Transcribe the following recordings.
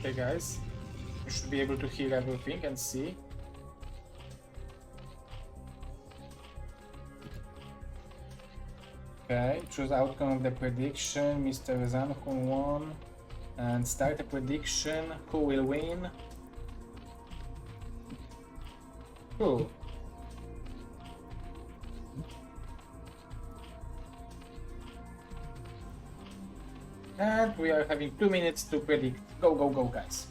Okay, guys. You should be able to hear everything and see. Okay, choose outcome of the prediction. Mr. Zan who won. And start a prediction. Who will win? Who? And we are having 2 minutes to predict. Go, go, go, guys.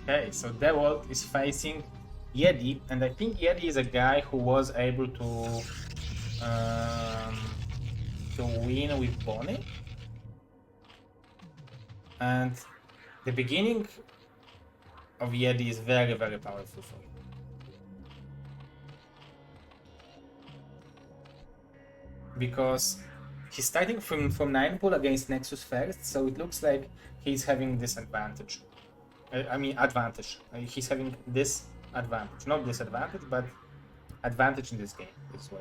Okay, so Dewalt is facing Yeti, and I think Yeti is a guy who was able to win with Bonnie. And the beginning of Yeti is very, very powerful for him. Because he's starting from 9 pool against Nexus first, so it looks like he's having this advantage. I mean advantage. He's having this advantage, not disadvantage, but advantage in this game. This way.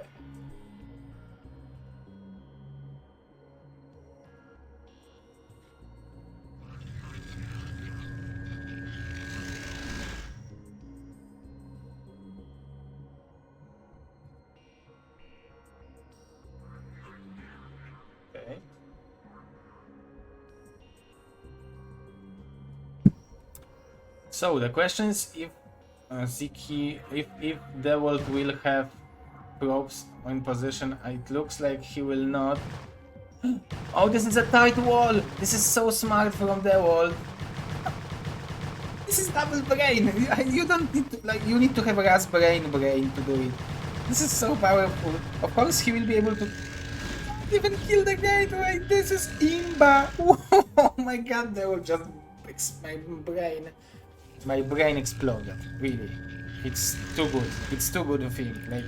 Okay. So the question is if Ziki, if Dewalt will have probes in position. It looks like he will not. Oh, this is a tight wall. This is so smart from Dewalt. This is double brain. You don't need to, like, you need to have a brain to do it. This is so powerful. Of course, he will be able to even kill the gateway. This is imba. Oh my god, Dewalt just my brain exploded. Really, it's too good. It's too good of him. Like,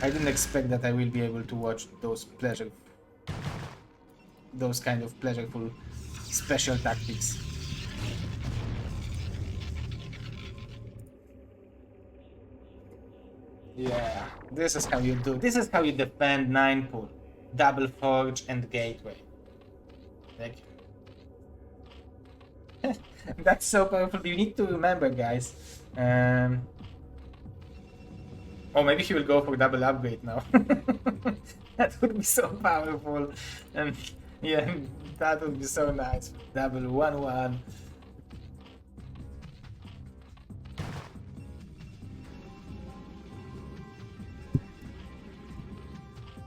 I didn't expect that I will be able to watch those kind of pleasureful special tactics. Yeah, this is how you do. This is how you defend 9 pool, double forge and gateway. Like, that's so powerful. You need to remember, guys. Oh, maybe he will go for double upgrade now. That would be so powerful. And yeah, that would be so nice. Double 1-1.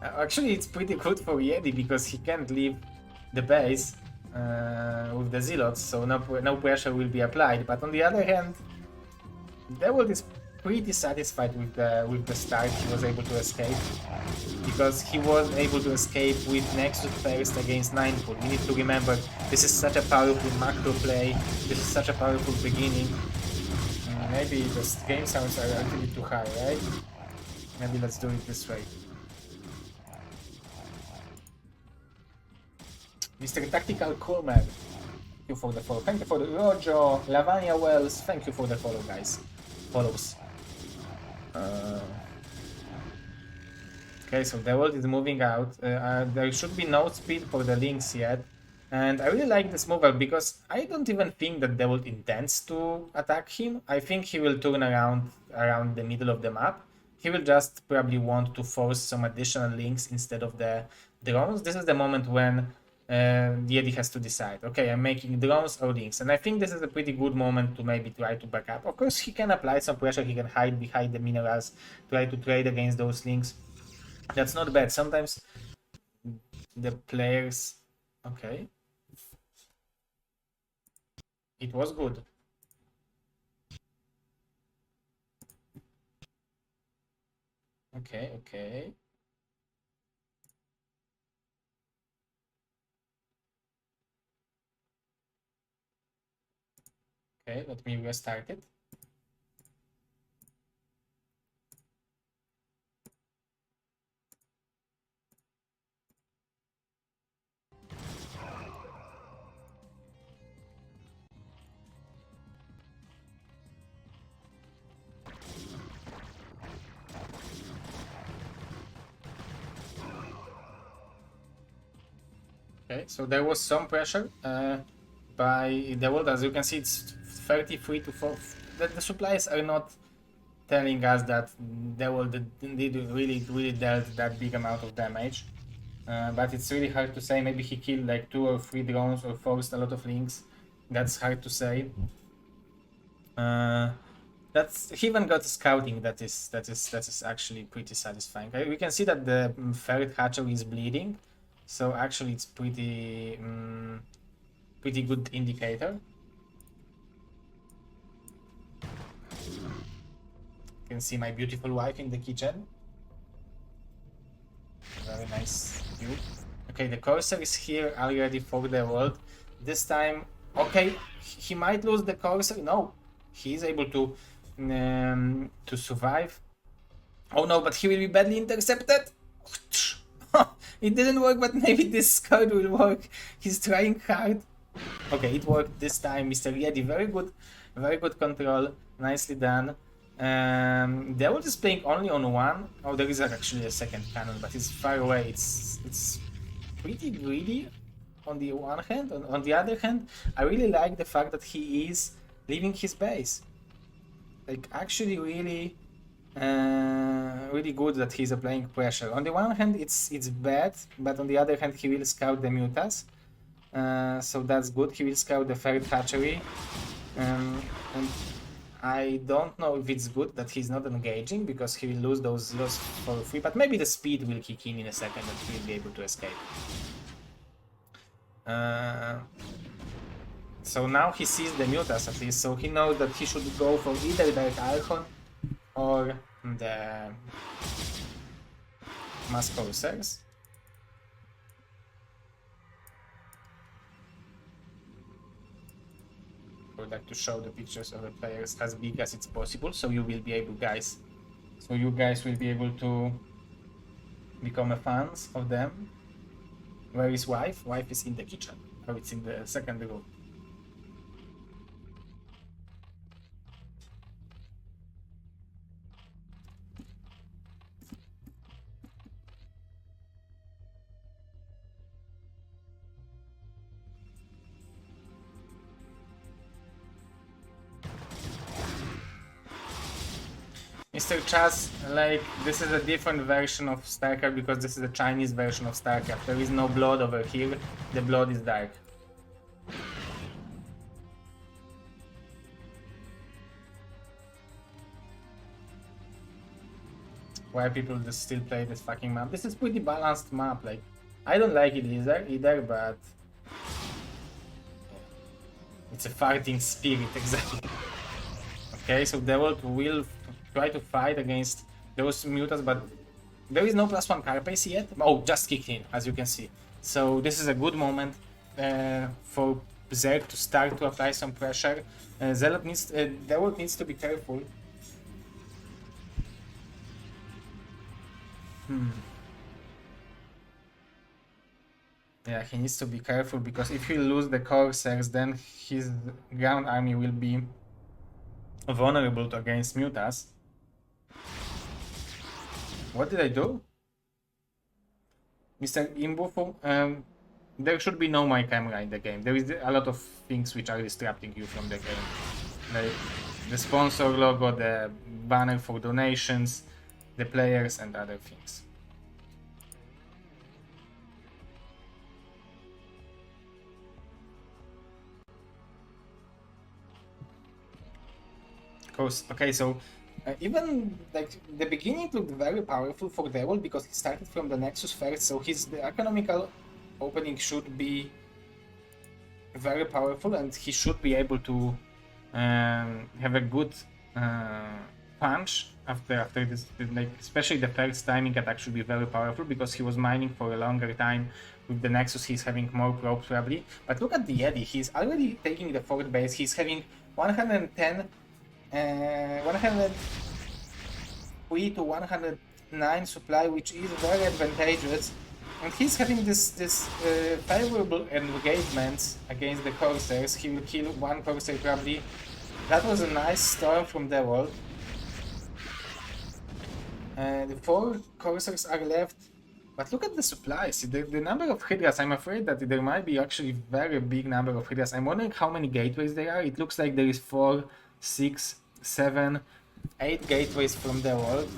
Actually, it's pretty good for Yeti because he can't leave the base with the zealots, so no pressure will be applied. But on the other hand, Dewalt is pretty satisfied with the start he was able to escape, because he was able to escape with Nexus first against 9 pool. We need to remember, this is such a powerful macro play. This is such a powerful beginning. Maybe the game sounds are a little bit too high, right? Maybe let's do it this way. Mr. Tactical Coolman, thank you for the follow. Thank you for the Rojo, Lavania Wells, thank you for the follow, guys. Follows. Okay, so Dewalt is moving out. There should be no speed for the links yet. And I really like this move because I don't even think that Dewalt intends to attack him. I think he will turn around the middle of the map. He will just probably want to force some additional links instead of the drones. This is the moment when Yeti has to decide, okay, I'm making drones or links, and I think this is a pretty good moment to maybe try to back up. Of course, he can apply some pressure, he can hide behind the minerals, try to trade against those links. That's not bad. Sometimes the players... Okay. It was good. Okay, okay. Okay, let me restart it. Okay, so there was some pressure by Dewalt. As you can see, it's 33 to 4. The supplies are not telling us that Dewalt did really dealt that big amount of damage. But it's really hard to say. Maybe he killed like 2 or 3 drones or forced a lot of links. That's hard to say. He even got scouting. That is actually pretty satisfying. We can see that the third hatchery is bleeding, so actually it's pretty good indicator. You can see my beautiful wife in the kitchen. Very nice view. Okay, the Corsair is here already for the world. This time, okay, he might lose the Corsair. No, he is able to survive. Oh no, but he will be badly intercepted. It didn't work, but maybe this card will work. He's trying hard. Okay, it worked this time, Mr. Yeti. Very good control. Nicely done. Dewalt is playing only on one. Oh, there is actually a second cannon, but it's far away. It's pretty greedy on the one hand. On the other hand, I really like the fact that he is leaving his base. Like, actually really good that he's applying pressure. On the one hand, it's bad, but on the other hand, he will scout the mutas. So that's good. He will scout the third hatchery. And I don't know if it's good that he's not engaging, because he will lose those zeros for free, but maybe the speed will kick in a second and he will be able to escape. So now he sees the mutas at least, so he knows that he should go for either Dark Archon or the Mass Corsairs. I would like to show the pictures of the players as big as it's possible, so you will be able, guys. So you guys will be able to become a fans of them. Where is wife? Wife is in the kitchen. Oh, it's in the second room. Mr. Chaz, like, this is a different version of StarCraft because this is a Chinese version of StarCraft. There is no blood over here, the blood is dark. Why people just still play this fucking map? This is pretty balanced map, like, I don't like it either, but it's a fighting spirit, exactly. Okay, so Dewalt will try to fight against those mutas, but there is no +1 carapace yet. Oh, just kicked in, as you can see. So this is a good moment for Zerg to start to apply some pressure. Dewalt needs to be careful. Yeah, he needs to be careful, because if he loses the Corsairs, then his ground army will be vulnerable against mutas. What did I do? Mr. Imbufu, there should be no my camera in the game. There is a lot of things which are distracting you from the game. Like the sponsor logo, the banner for donations, the players and other things. Okay, so even like the beginning looked very powerful for Dewalt because he started from the Nexus first, so the economical opening should be very powerful and he should be able to have a good punch after this, like especially the first timing attack should be very powerful because he was mining for a longer time. With the Nexus he's having more probes probably, but look at the Yeti, he's already taking the fourth base, he's having 110 103 to 109 supply, which is very advantageous, and he's having this favorable engagements against the Corsairs. He will kill one Corsair probably. That was a nice storm from Dewalt. The 4 Corsairs are left. But look at the supplies, the number of Hydras. I'm afraid that there might be actually very big number of Hydras. I'm wondering how many gateways there are. It looks like there is 4, 6, 7, 8 gateways from the world.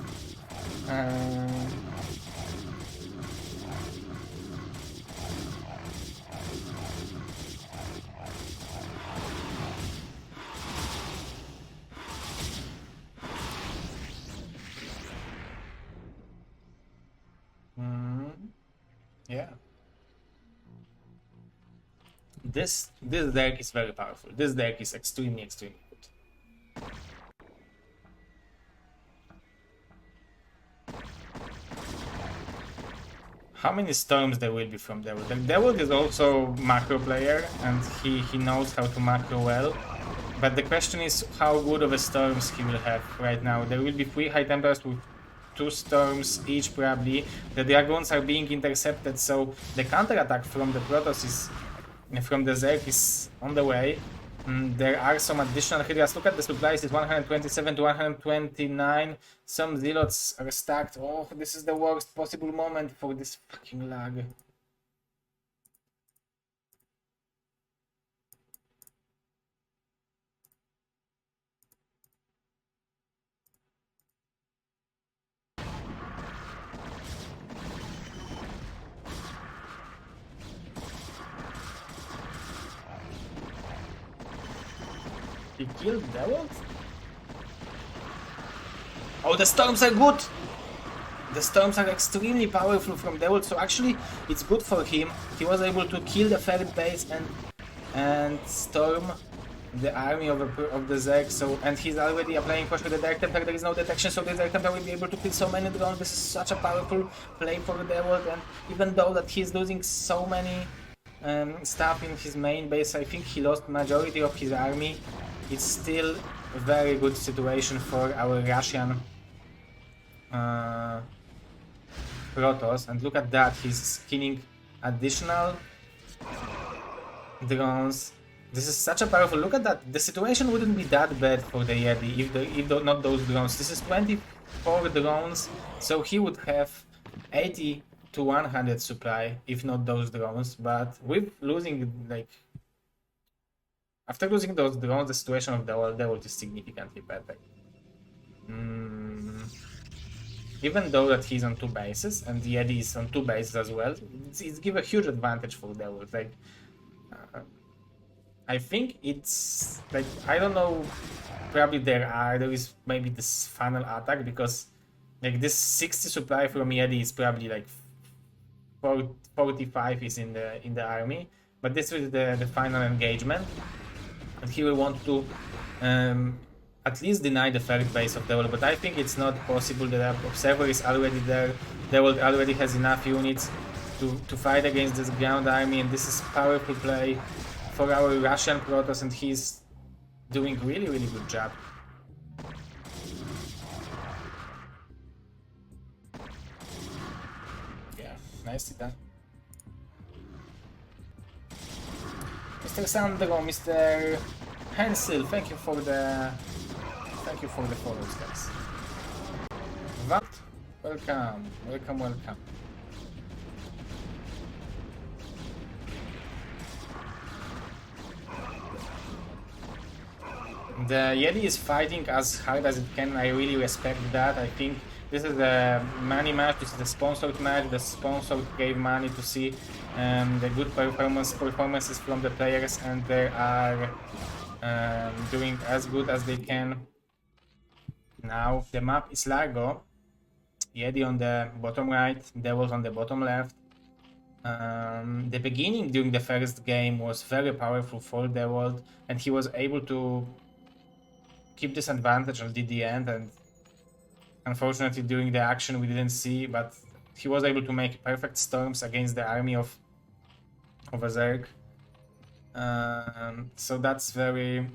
Yeah. This deck is very powerful. This deck is extremely good. How many storms there will be from Dewalt? Like, Dewalt is also macro player and he knows how to macro well. But the question is how good of a storms he will have right now. There will be 3 high temperatures with 2 storms each probably. The dragons are being intercepted, so the counterattack from the Protoss is from the Zerg is on the way. There are some additional Hydras. Look at the supplies, it's 127 to 129. Some Zealots are stacked. Oh, this is the worst possible moment for this fucking lag. He killed Dewalt? Oh, the storms are good! The storms are extremely powerful from Dewalt, so actually it's good for him. He was able to kill the ferret base and storm the army of the Zerg, so, and he's already applying pressure to the Dark Templar. There is no detection, so the Dark Templar will be able to kill so many drones. This is such a powerful play for Dewalt, and even though that he's losing so many stuff in his main base, I think he lost majority of his army. It's still a very good situation for our Russian Protoss, and look at that, he's killing additional drones. This is such a powerful, look at that, the situation wouldn't be that bad for the Yeti if not those drones. This is 24 drones, so he would have 80 to 100 supply if not those drones, but with losing, like, after losing those drones, the situation of the Dewalt is significantly better. Even though that he's on 2 bases and the Yeti is on 2 bases as well, it's give a huge advantage for Dewalt. Like, I think it's like, I don't know, probably there is maybe this final attack, because like this 60 supply from Yeti is probably like 45 is in the army, but this is the final engagement. And he will want to at least deny the ferret base of Dewalt, but I think it's not possible. The observer is already there. Dewalt already has enough units to fight against this ground army, and this is powerful play for our Russian Protoss, and he's doing really good job. Yeah, nicely done. Mr. Sandro, Mr. Hansel, thank you for the follows, guys. What? Welcome. The Yeti is fighting as hard as it can. I really respect that. I think this is a money match, this is a sponsored match. The sponsor gave money to see the good performances from the players, and they are doing as good as they can. Now the map is Largo. Yeti on the bottom right, Dewalt on the bottom left. The beginning during the first game was very powerful for Dewalt, and he was able to keep this advantage until the end, and unfortunately during the action we didn't see, but he was able to make perfect storms against the army of a Zerg. So that's very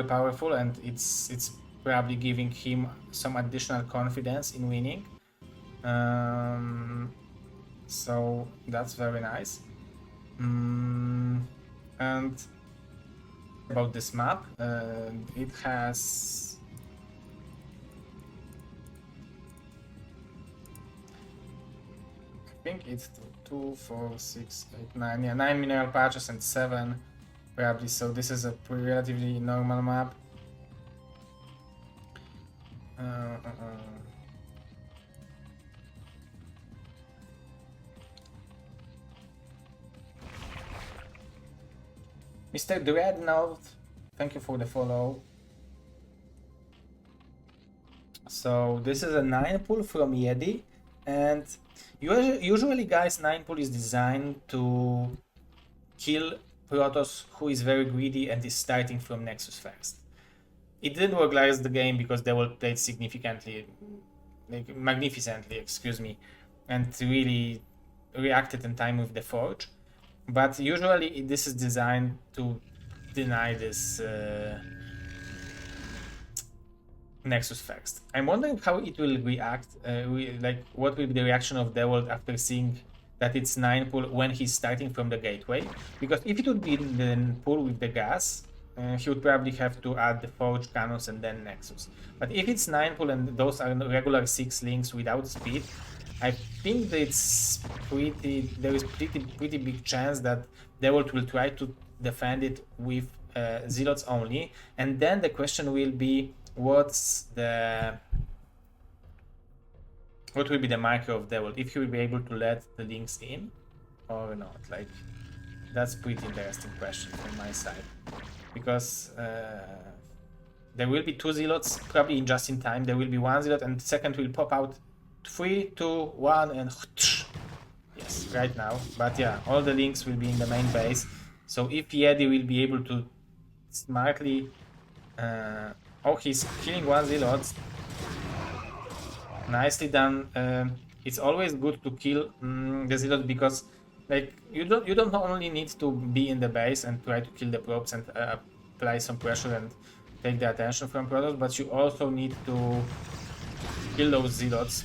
powerful, and it's probably giving him some additional confidence in winning. So that's very nice. And about this map, it has think it's 2, 4, 6, 8, 9. Yeah, 9 mineral patches and 7 probably. So this is a relatively normal map. Mr. Dreadnought, thank you for the follow. So this is a 9 pull from Yeti, and usually guys, 9 pull is designed to kill Protoss who is very greedy and is starting from Nexus first. It didn't work last the game because they were played significantly, like magnificently, excuse me, and really reacted in time with the Forge. But usually this is designed to deny this Nexus first. I'm wondering how it will react, like what will be the reaction of Dewalt after seeing that it's 9 pull when he's starting from the gateway. Because if it would be the pull with the gas, he would probably have to add the Forge cannons and then Nexus. But if it's 9 pull and those are regular 6 links without speed, I think that there is pretty big chance that Dewalt will try to defend it with Zealots only, and then the question will be what will be the marker of Dewalt, if he will be able to let the links in or not. Like, that's pretty interesting question from my side, because there will be 2 Zealots probably just in time. There will be 1 Zealot and the second will pop out 3, 2, 1 and yes, right now. But yeah, all the links will be in the main base. So if Yeti will be able to smartly oh, he's killing 1 Zealot. Nicely done. It's always good to kill the Zealot, because like you don't only need to be in the base and try to kill the probes and apply some pressure and take the attention from Protoss, but you also need to kill those Zealots.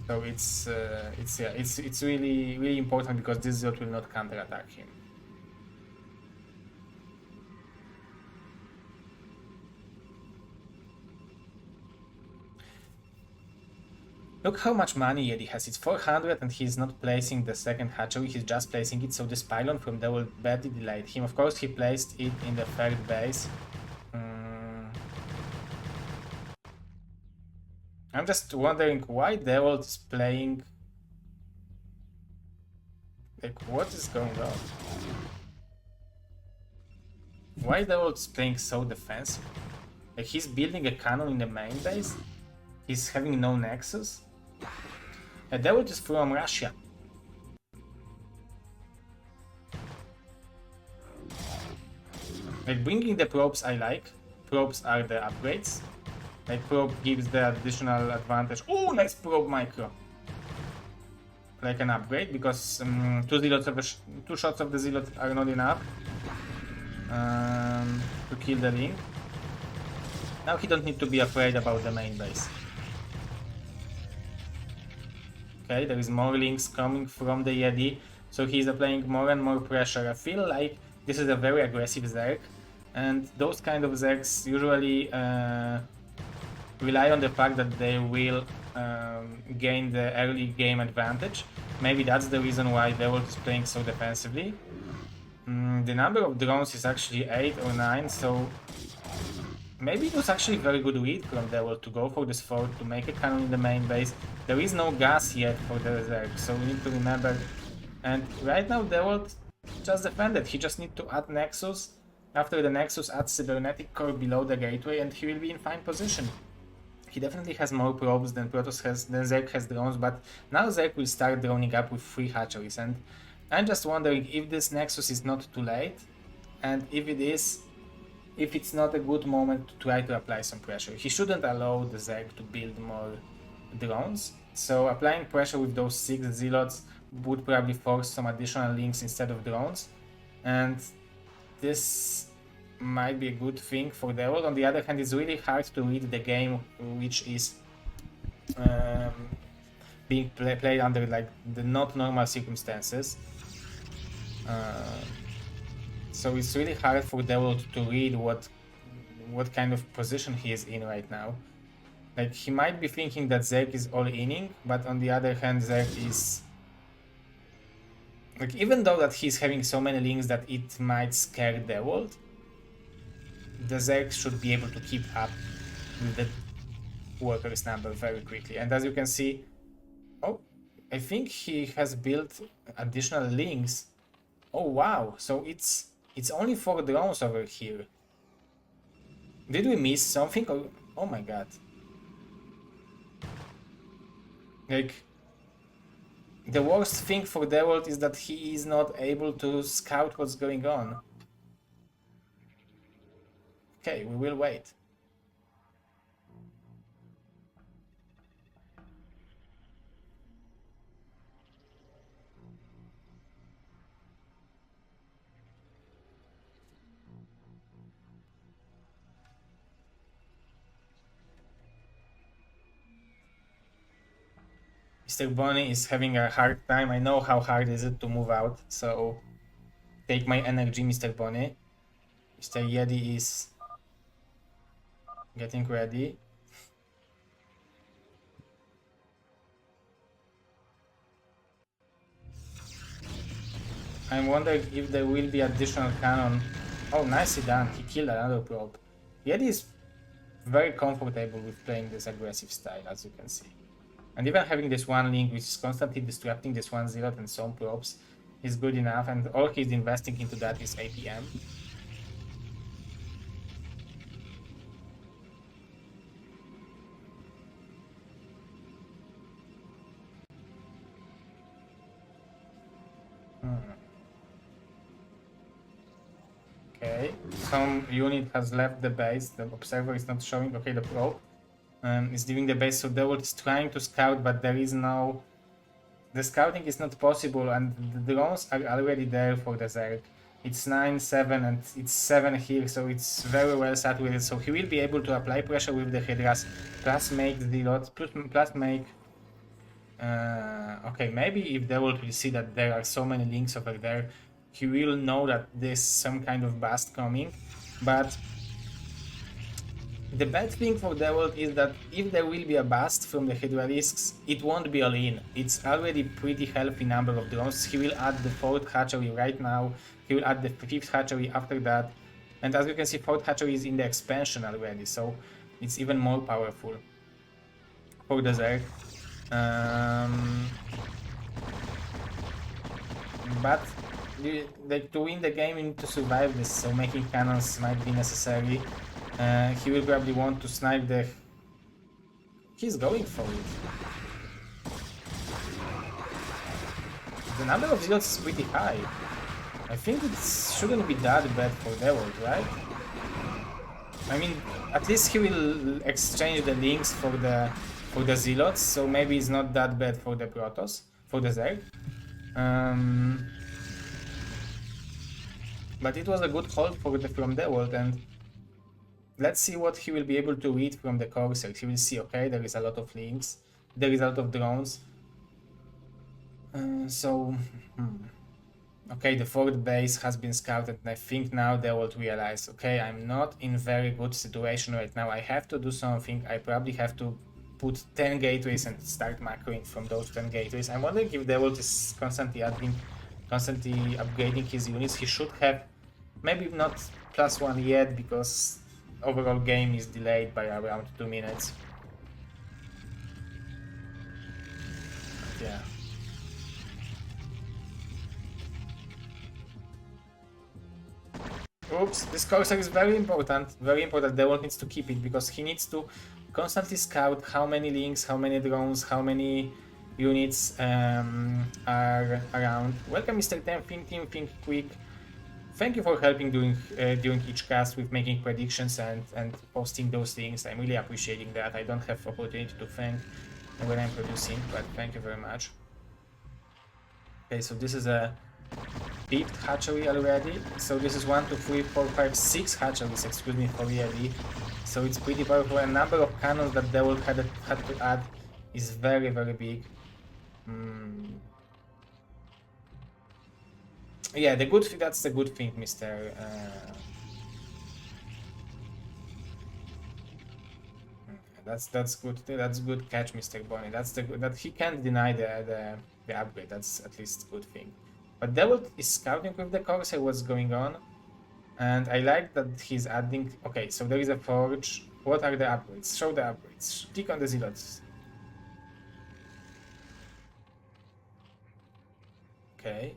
So it's really important, because this Zealot will not counter-attack him. Look how much money Yeti has. It's 400 and he's not placing the second hatchery, he's just placing it, so this pylon from there will badly delayed him. Of course he placed it in the third base. I'm just wondering why Dewalt is playing... Like, what is going on? Why Dewalt is playing so defensive? Like, he's building a cannon in the main base? He's having no Nexus? Dewalt is from Russia. Like, bringing the probes I like. Probes are the upgrades. Like, probe gives the additional advantage. Oh, nice probe micro. Like an upgrade, because 2 shots of the Zealot are not enough to kill the link. Now he don't need to be afraid about the main base. Okay, there is more links coming from the Yeti, so he's applying more and more pressure. I feel like this is a very aggressive Zerg, and those kind of Zergs usually rely on the fact that they will gain the early game advantage. Maybe that's the reason why Dewalt is playing so defensively. The number of drones is actually 8 or 9, so maybe it was actually a very good read from Dewalt to go for this fort, to make a cannon in the main base. There is no gas yet for the Zerg, so we need to remember. And right now Dewalt just defended, he just needs to add Nexus. After the Nexus, add Cybernetic Core below the gateway and he will be in fine position. He definitely has more probes than Protoss has, than Zerg has drones, but now Zerg will start droning up with 3 hatcheries, and I'm just wondering if this Nexus is not too late, and if it is, if it's not a good moment to try to apply some pressure. He shouldn't allow the Zerg to build more drones, so applying pressure with those 6 Zealots would probably force some additional links instead of drones, and this might be a good thing for Dewalt. On the other hand, it's really hard to read the game which is being played under like the not normal circumstances. So it's really hard for Dewalt to read what kind of position he is in right now. Like, he might be thinking that Zerg is all-inning, but on the other hand, Zerg is Like, even though that he's having so many links that it might scare Dewalt, the Zerg should be able to keep up with the workers number very quickly. And as you can see, oh, I think he has built additional links. Oh wow, so it's only 4 drones over here. Did we miss something? Oh my god. Like, the worst thing for Dewalt is that he is not able to scout what's going on. Okay, we will wait. Mr. Bonnie is having a hard time. I know how hard is it to move out, so take my energy, Mr. Bonnie. Mr. Yeti is getting ready. I'm wondering if there will be additional cannon. Oh, nicely done. He killed another probe. Yeti is very comfortable with playing this aggressive style, as you can see. And even having this one link, which is constantly disrupting this one zealot and some probes, is good enough. And all he's investing into that is APM. Okay, some unit has left the base. The observer is not showing. Okay, the probe is leaving the base, so Dewalt is trying to scout, but there is no... The scouting is not possible, and the drones are already there for the Zerg. It's 9, 7, and it's 7 here, so it's very well saturated. So he will be able to apply pressure with the Hydras, plus make the lot, plus make... okay, maybe if Dewalt will see that there are so many links over there, he will know that there's some kind of bust coming. But the bad thing for Dewalt is that if there will be a bust from the Hydra risks, it won't be all in. It's already pretty healthy number of drones. He will add the 4th hatchery right now, he will add the 5th hatchery after that, and as you can see, 4th hatchery is in the expansion already, so it's even more powerful for the Zerg. But like, to win the game, you need to survive this, so making cannons might be necessary. He will probably want to snipe the... He's going for it. The number of zealots is pretty high. I think it shouldn't be that bad for Dewalt, right? I mean, at least he will exchange the links for the zealots, so maybe it's not that bad for the Protoss, for the Zerg. But it was a good hold from Dewalt, and let's see what he will be able to read from the Corsair. He will see, okay, there is a lot of links, there is a lot of drones. Okay, the 4th base has been scouted, and I think now they will realize, okay, I'm not in very good situation right now, I have to do something. I probably have to put 10 gateways and start macroing from those 10 gateways. I'm wondering if Dewalt is constantly upgrading his units. He should have, maybe not +1 yet, because overall game is delayed by around 2 minutes. But yeah. Oops, this Corsair is very important. Very important. Dewalt needs to keep it, because he needs to constantly scout how many links, how many drones, how many units are around. Welcome, Mr. Team, think quick. Thank you for helping during each cast with making predictions and posting those things. I'm really appreciating that. I don't have opportunity to thank when I'm producing, but thank you very much. Okay, so this is a 5th hatchery already. So this is 1, 2, 3, 4, 5, 6 hatcheries, excuse me, for ELE. So it's pretty powerful. A number of cannons that Dewalt had to add is very, very big. Yeah, that's the good thing, Mr. That's good. That's good catch, Mr. Bonnie. That's that he can't deny the upgrade. That's at least a good thing. But Dewalt is scouting with the Corsair what's going on. And I like that he's adding... Okay, so there is a forge. What are the upgrades? Show the upgrades. Click on the zealots. Okay.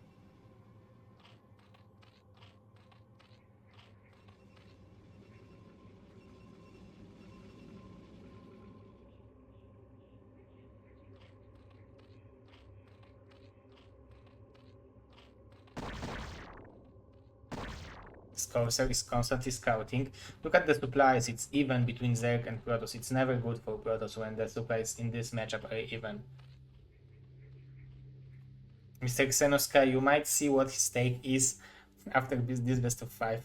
Corsair is constantly scouting. Look at the supplies, it's even between Zerg and Protoss. It's never good for Protoss when the supplies in this matchup are even. Mr. Xenosky, you might see what his take is after this best of 5.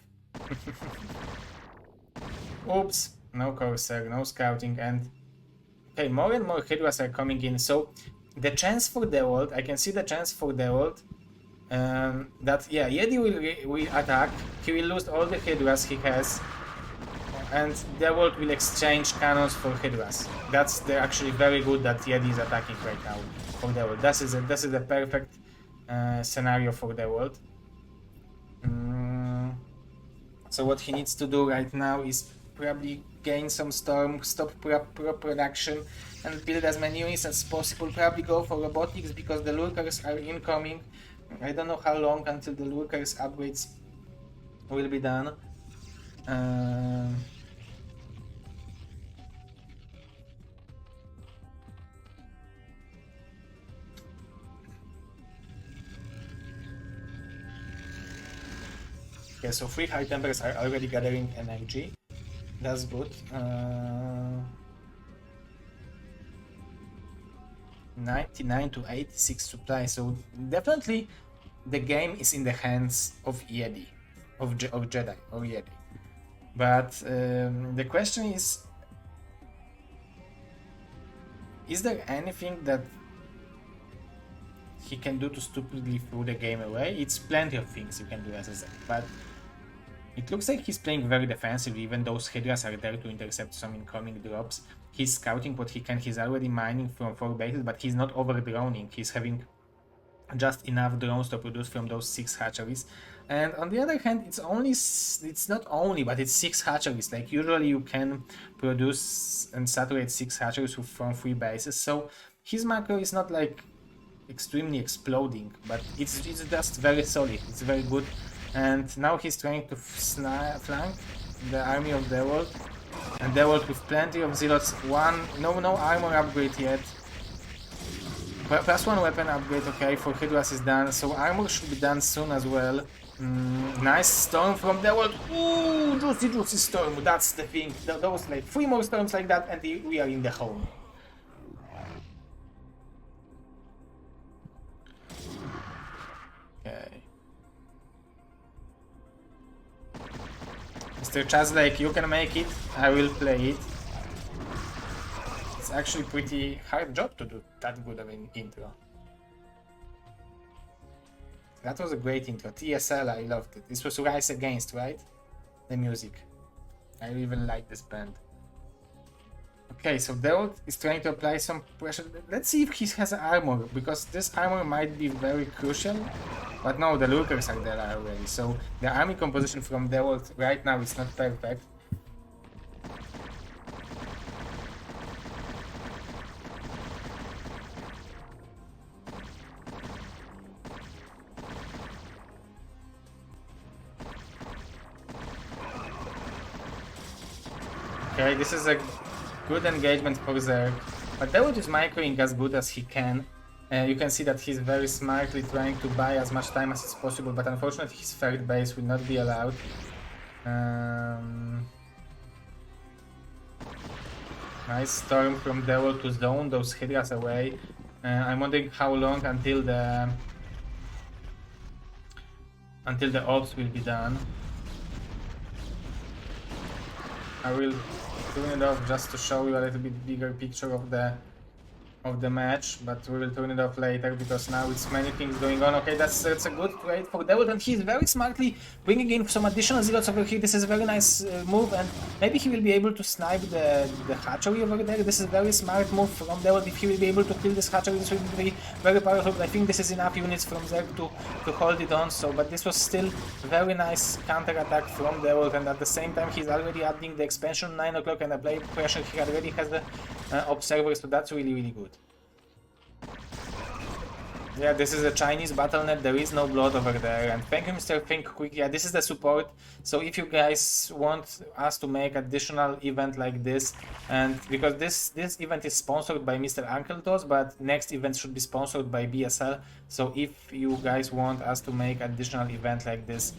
Oops, no Corsair, no scouting, and... Okay, more and more Hydras are coming in, so the chance for Dewalt, I can see the chance for Dewalt that, yeah, Jedi will attack, he will lose all the Hydras he has, and Dewalt will exchange cannons for Hydras. That's actually very good that Jedi is attacking right now for Dewalt. This is a perfect scenario for Dewalt. So what he needs to do right now is probably gain some storm, stop prop production, and build as many units as possible. Probably go for robotics because the lurkers are incoming. I don't know how long until the lurkers upgrades will be done. Okay, so 3 high tempers are already gathering energy. That's good. 99 to 86 supply, so definitely the game is in the hands of Jedi, of Jedi or Jedi. But the question is there anything that he can do to stupidly throw the game away? It's plenty of things you can do as a Zerg, but it looks like he's playing very defensively, even those Hydras are there to intercept some incoming drops. He's scouting what he can, he's already mining from 4 bases, but he's not over-droning. He's having just enough drones to produce from those 6 hatcheries. And on the other hand, it's not only, but it's 6 hatcheries. Like usually you can produce and saturate 6 hatcheries from 3 bases, so his macro is not like extremely exploding, but it's just very solid, it's very good. And now he's trying to flank the army of Dewalt, and Dewalt with plenty of zealots. No armor upgrade yet. +1 weapon upgrade, okay, for Hydras is done, so armor should be done soon as well. Nice storm from Dewalt. Ooh, juicy storm, that's the thing. Those like 3 more storms like that and we are in the home. Okay. Mr. Chazlake, you can make it, I will play it. It's actually pretty hard job to do that good of an intro. That was a great intro. TSL, I loved it. This was Rise Against, right? The music. I even like this band. Okay, so Dewalt is trying to apply some pressure. Let's see if he has armor, because this armor might be very crucial. But no, the lurkers are there already, so the army composition from Dewalt right now is not perfect. Okay, this is a good engagement for Zerg, but Dewalt is microing as good as he can. You can see that he's very smartly trying to buy as much time as is possible, but unfortunately his third base will not be allowed. Nice storm from Dewalt to zone those Hydras away. I'm wondering how long until the ops will be done. I will turn it off just to show you a little bit bigger picture of the of the match, but we will turn it off later because now it's many things going on. Okay, that's a good trade for Dewalt, and he's very smartly bringing in some additional zealots over here. This is a very nice move, and maybe he will be able to snipe the hatchery over there. This is a very smart move from Dewalt. If he will be able to kill this hatchery, this will be very powerful. But I think this is enough units from Zerg to hold it on. So, but this was still very nice counter attack from Dewalt, and at the same time he's already adding the expansion 9 o'clock and the blade pressure. He already has the observers, so that's really good. Yeah, this is a Chinese battlenet, there is no blood over there, and thank you Mr. Think Quick. Yeah, this is the support, so if you guys want us to make additional event like this, and because this event is sponsored by Mr. Uncle Toss, but next event should be sponsored by BSL, so if you guys want us to make additional event like this,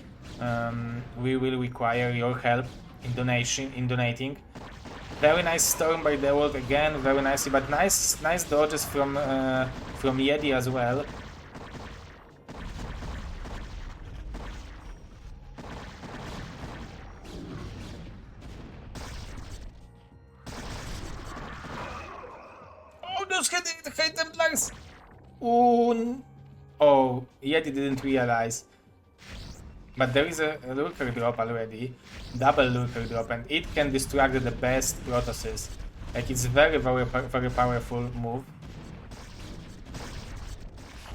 we will require your help in donating. Very nice storm by Dewalt again, very nicely, but nice dodges from Yeti as well. Oh, those hate Templars! Oh, Yeti didn't realize. But there is a lurker drop already, double lurker drop, and it can distract the best Protosses. Like, it's very powerful move.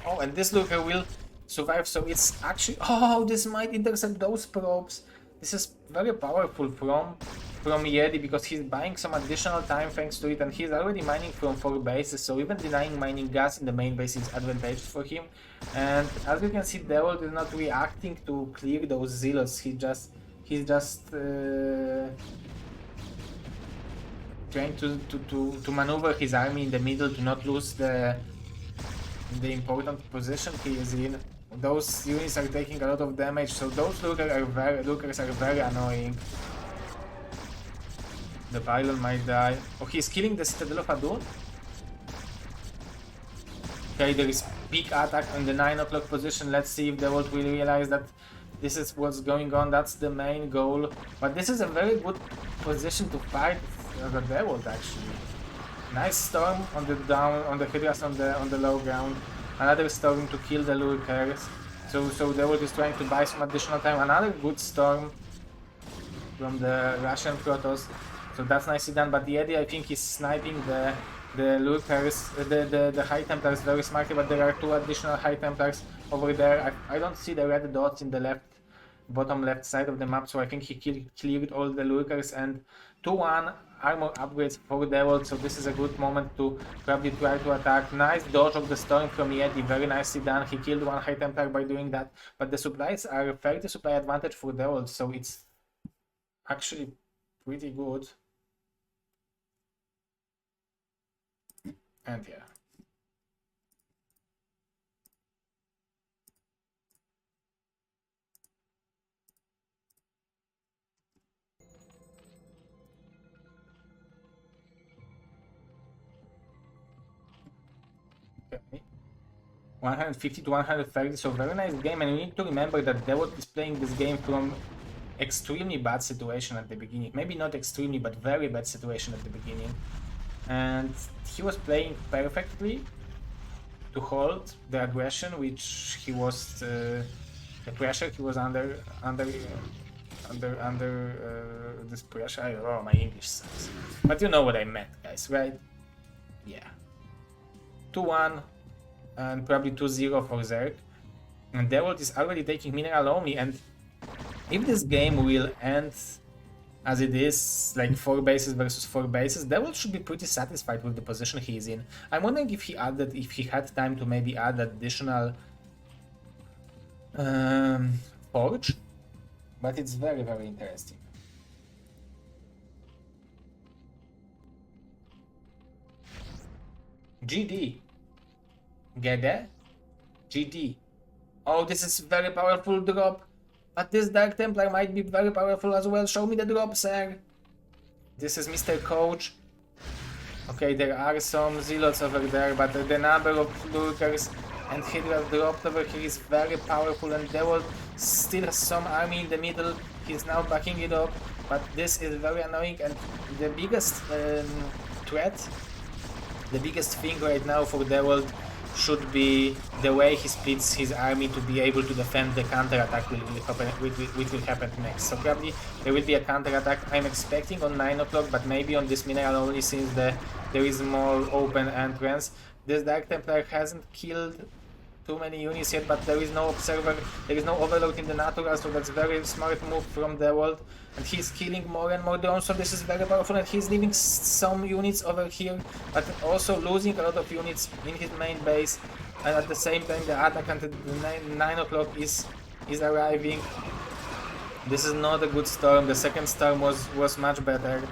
Oh, and this lurker will survive, so it's actually... Oh, this might intercept those probes. This is very powerful from Yeti because he's buying some additional time thanks to it, and he's already mining from 4 bases, so even denying mining gas in the main base is advantageous for him. And as you can see, Dewalt is not reacting to clear those zealots. He's just trying to maneuver his army in the middle to not lose the important position he is in. Those units are taking a lot of damage, so those lurkers are very annoying. The pylon might die. Oh, he's killing the Citadel of Adun? Okay, there is peak attack on the 9 o'clock position. Let's see if Dewalt will realize that this is what's going on. That's the main goal. But this is a very good position to fight the Dewalt actually. Nice storm on the Hydras on the low ground. Another storm to kill the lurkers. So Dewalt is trying to buy some additional time. Another good storm from the Russian Protoss. So that's nicely done, but the Yeti, I think, is sniping the lurkers, the High Templars very smartly, but there are 2 additional High Templars over there. I don't see the red dots in the bottom left side of the map, so I think he cleared all the lurkers, and 2-1 armor upgrades for Dewalt, so this is a good moment to probably try to attack. Nice dodge of the storm from Yeti, very nicely done. He killed 1 High Templar by doing that, but the supplies are 30 supply advantage for Dewalt, so it's actually pretty good. And yeah. Okay. 150 to 130, so very nice game, and you need to remember that Dewalt is playing this game from extremely bad situation at the beginning. Maybe not extremely, but very bad situation at the beginning. And he was playing perfectly to hold the aggression, which he was the pressure he was under this pressure. I don't know, my English sucks, but you know what I meant, guys, right? Yeah, 2-1 and probably 2-0 for Zerg, and Dewalt is already taking mineral only. And if this game will end as it is, like 4 bases versus 4 bases, Dewalt should be pretty satisfied with the position he is in. I'm wondering if he had time to maybe add additional forge, but it's very interesting. GD. Gede? GD. Oh, this is very powerful drop. But this Dark Templar might be very powerful as well. Show me the drop, sir. This is Mr. Coach. Okay, there are some zealots over there, but the number of lurkers and Hydra dropped over here is very powerful, and Dewalt still has some army in the middle. He's now backing it up, but this is very annoying, and the biggest threat The biggest thing right now for Dewalt should be the way he splits his army to be able to defend the counter-attack which will happen next. So probably there will be a counter-attack I'm expecting on 9 o'clock, but maybe on this mineral only since there is more open entrance. This Dark Templar hasn't killed too many units yet, but there is no observer, there is no overload in the natural, so that's very smart move from Dewalt. And he's killing more and more drones, so this is very powerful, and he's leaving some units over here, but also losing a lot of units in his main base. And at the same time the attack until the 9 o'clock is arriving. This is not a good storm. The second storm was much better.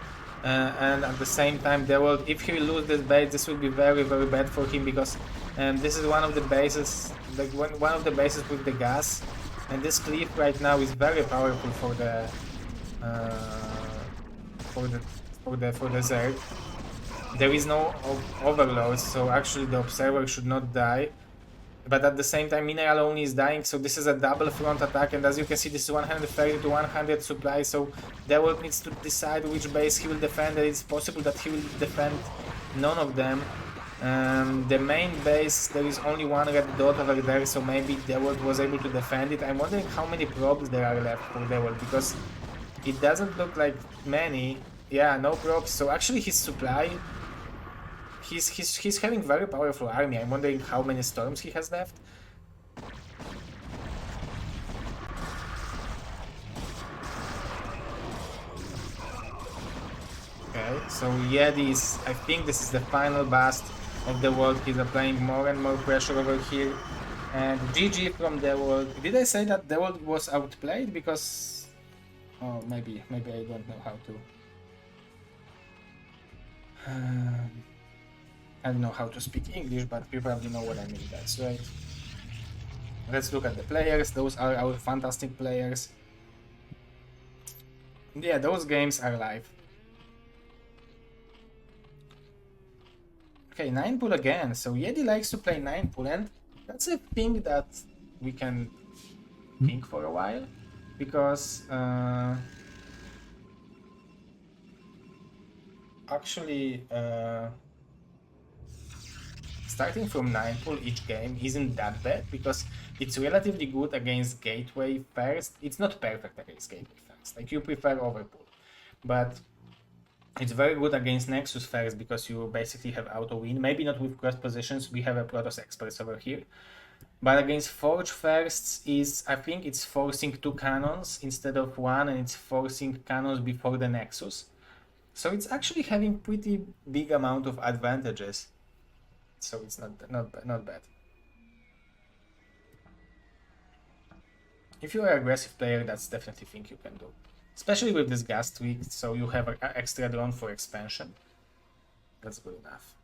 And at the same time, Dewalt, if he will lose this base, this will be very, very bad for him, because this is one of the bases, like one of the bases with the gas, and this cliff right now is very powerful for the Zerg. There is no overload, so actually the observer should not die. But at the same time, mineral only is dying, so this is a double front attack, and as you can see, this is 130 to 100 supply, so Dewalt needs to decide which base he will defend, and it's possible that he will defend none of them. The main base, there is only one red dot over there, so maybe Dewalt was able to defend it. I'm wondering how many probes there are left for Dewalt, because it doesn't look like many. Yeah, no probes, so actually his supply... He's having very powerful army. I'm wondering how many storms he has left. Okay, so Yedis, I think this is the final bust of the world. He's applying more and more pressure over here. And GG from Dewalt. Did I say that Dewalt was outplayed? Because... oh, maybe I don't know how to... I don't know how to speak English, but you probably know what I mean, that's right. Let's look at the players. Those are our fantastic players. Yeah, those games are live. Okay, 9 pool again. So Yedi likes to play 9 pool, and that's a thing that we can think for a while, because actually starting from 9 pool each game isn't that bad, because it's relatively good against gateway first. It's not perfect against gateway first, like you prefer overpool, but it's very good against Nexus first, because you basically have auto win. Maybe not with cross positions, we have a Protoss experts over here, but against Forge firsts is, I think it's forcing 2 cannons instead of 1, and it's forcing cannons before the Nexus, so it's actually having pretty big amount of advantages. So it's not bad. If you are an aggressive player, that's definitely thing you can do. Especially with this gas tweak, so you have an extra drone for expansion. That's good enough.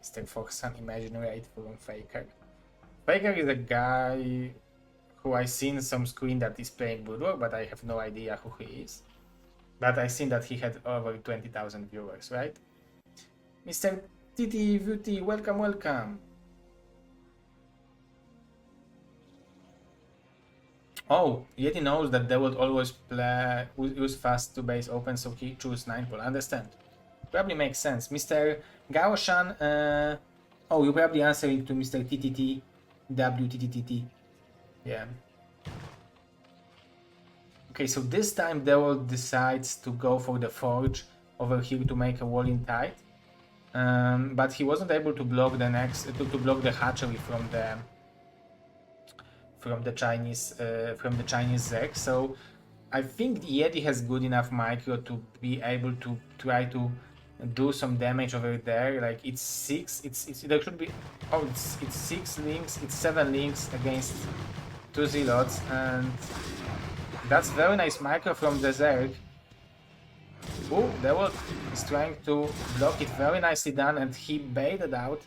Mr. Foxan imaginary 8 from Faker. Faker is a guy who I seen some screen that is playing Bulwark, but I have no idea who he is. But I seen that he had over 20,000 viewers, right? Mr. TTVT, welcome, welcome. Oh, Yeti knows that they would always use fast to base open, so he choose 9 pool. Understand? Probably makes sense. Mr. Gaoshan, oh, you probably answering to Mr. TTT, WTTTT. Yeah. Okay, so this time Dewalt decides to go for the Forge over here to make a wall in tight, but he wasn't able to block the block the hatchery from the Chinese Zerg. So I think Yeti has good enough micro to be able to try to do some damage over there. Like it's 6, there should be, oh, it's 6 links, it's 7 links against 2 zealots, and that's very nice micro from the Zerg. Oh, Dewalt is trying to block it, very nicely done, and he baited out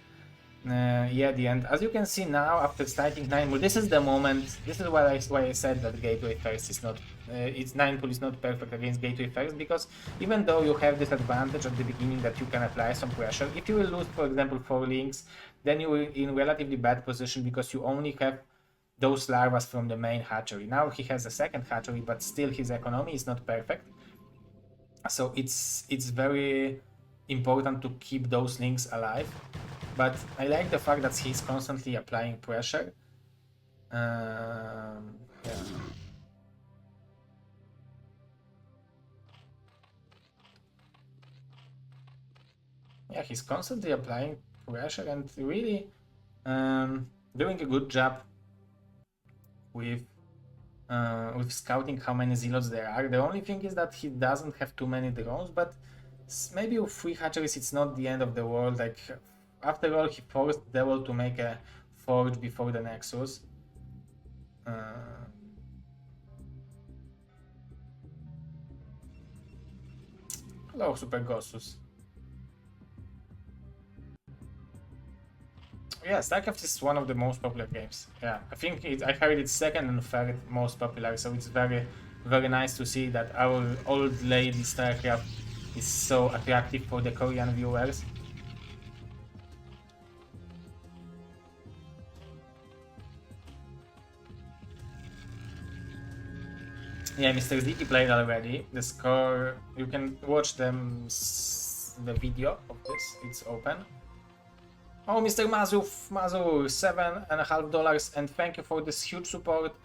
Yeti. And as you can see now, after starting 9 pool, this is the moment, this is why I said that gateway first is not, it's 9 pool is not perfect against gateway first, because even though you have this advantage at the beginning that you can apply some pressure, if you will lose, for example, 4 links, then you will in relatively bad position, because you only have those larvae from the main hatchery. Now he has a second hatchery, but still his economy is not perfect. So it's very important to keep those links alive. But I like the fact that he's constantly applying pressure. Yeah. Yeah, he's constantly applying pressure and really doing a good job with scouting how many zealots there are. The only thing is that he doesn't have too many drones, but maybe with 3 hatcheries it's not the end of the world. Like, after all, he forced Dewalt to make a forge before the Nexus. Hello, Super Gossus. Yeah, StarCraft is one of the most popular games. Yeah, I think I heard it's second and third most popular, so it's very, very nice to see that our old lady StarCraft is so attractive for the Korean viewers. Yeah, Mr. Ziki played already. The score, you can watch the video of this, it's open. Oh, Mr. Mazur, $7.50, and thank you for this huge support.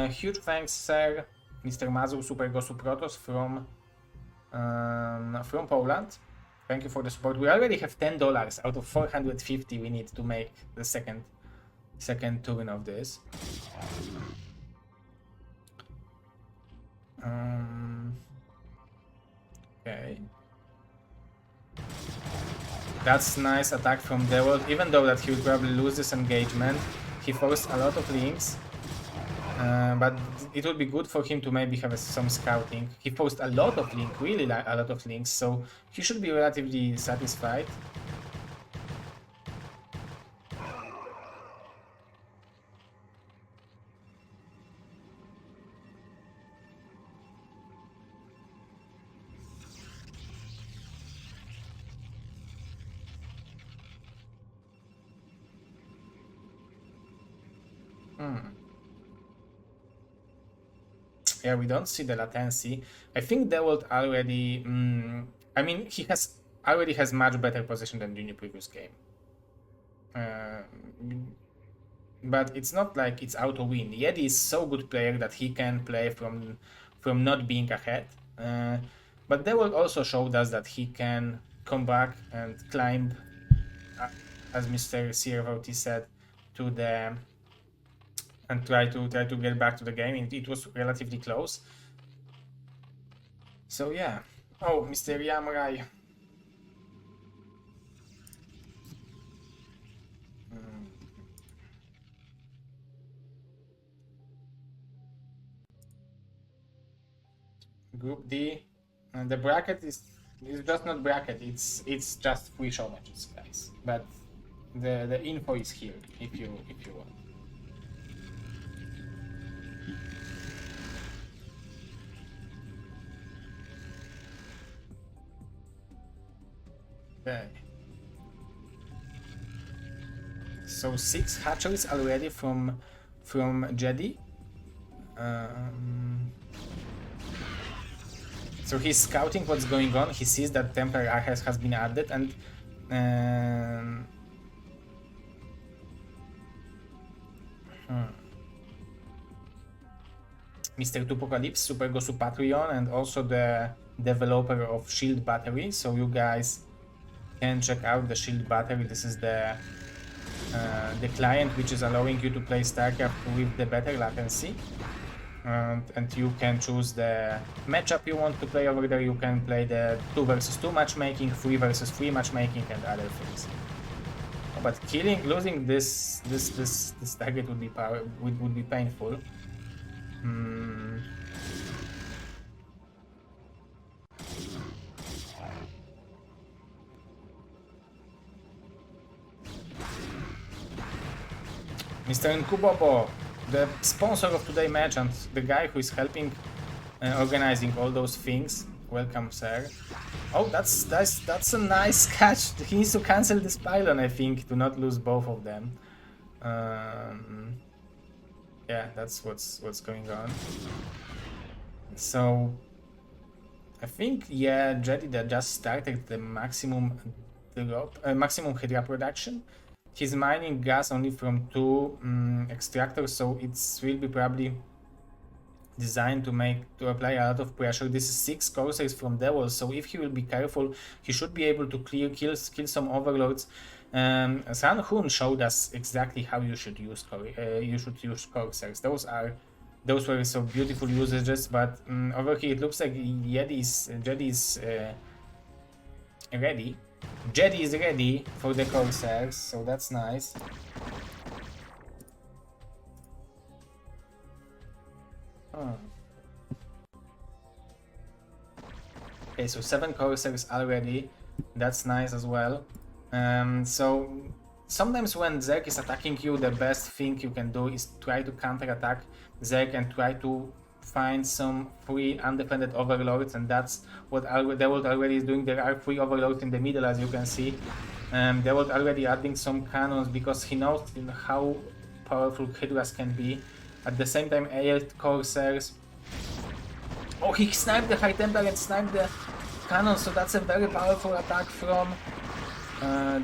Huge thanks, sir, Mr. Mazur, Super Gosu Protoss from Poland. Thank you for the support. We already have $10 out of 450 we need to make the second turn of this. Okay. That's nice attack from Dewalt, even though that he will probably lose this engagement. He forced a lot of links, but it would be good for him to maybe have some scouting. He forced a lot of links, really a lot of links, so he should be relatively satisfied. Yeah, we don't see the latency. I think Dewalt already... I mean, he already has much better position than in the previous game. But it's not like it's auto win. Yeti is so good player that he can play from not being ahead. But Dewalt also showed us that he can come back and climb, as Mr. CRVT said, to the... and try to get back to the game. It was relatively close. So yeah. Oh, Mr. Yamrai. Group D. And the bracket is just not bracket. It's just 3 show matches, guys. But the info is here if you want. Okay. So 6 hatcheries already from Jedi. So he's scouting what's going on. He sees that Templar has been added, and Mr. Tupocalypse, Super Gosu Patreon, and also the developer of Shield Battery. So you guys can check out the Shield Battery. This is the client which is allowing you to play StarCraft with the better latency. And you can choose the matchup you want to play over there. You can play the 2 versus 2 matchmaking, 3 versus 3 matchmaking, and other things. But losing this target would be painful. Mr. Nkubobo, the sponsor of today's match and the guy who is helping organizing all those things. Welcome, sir. Oh, that's a nice catch. He needs to cancel this pylon, I think, to not lose both of them. Yeah, that's what's going on. So I think, yeah, Jedi that just started the maximum drop, maximum hydra production. He's mining gas only from 2 extractors, so it's will be probably designed to apply a lot of pressure. This is 6 corsairs from Dewalt, so if he will be careful, he should be able to kill some overlords. San Hun showed us exactly how you should use corsairs. Those were so beautiful usages, but over here it looks like Jedi is ready. Jedi is ready for the corsairs, so that's nice. Okay, so 7 corsairs already. That's nice as well. So sometimes when Zerg is attacking you, the best thing you can do is try to counter-attack Zerg and try to find some free undefended overlords, and that's what Dewalt already is doing. There are 3 overlords in the middle, as you can see. Dewalt already adding some cannons because he knows how powerful Hydras can be. At the same time, 8 corsairs. Oh, he sniped the High Templar and sniped the cannon, so that's a very powerful attack from our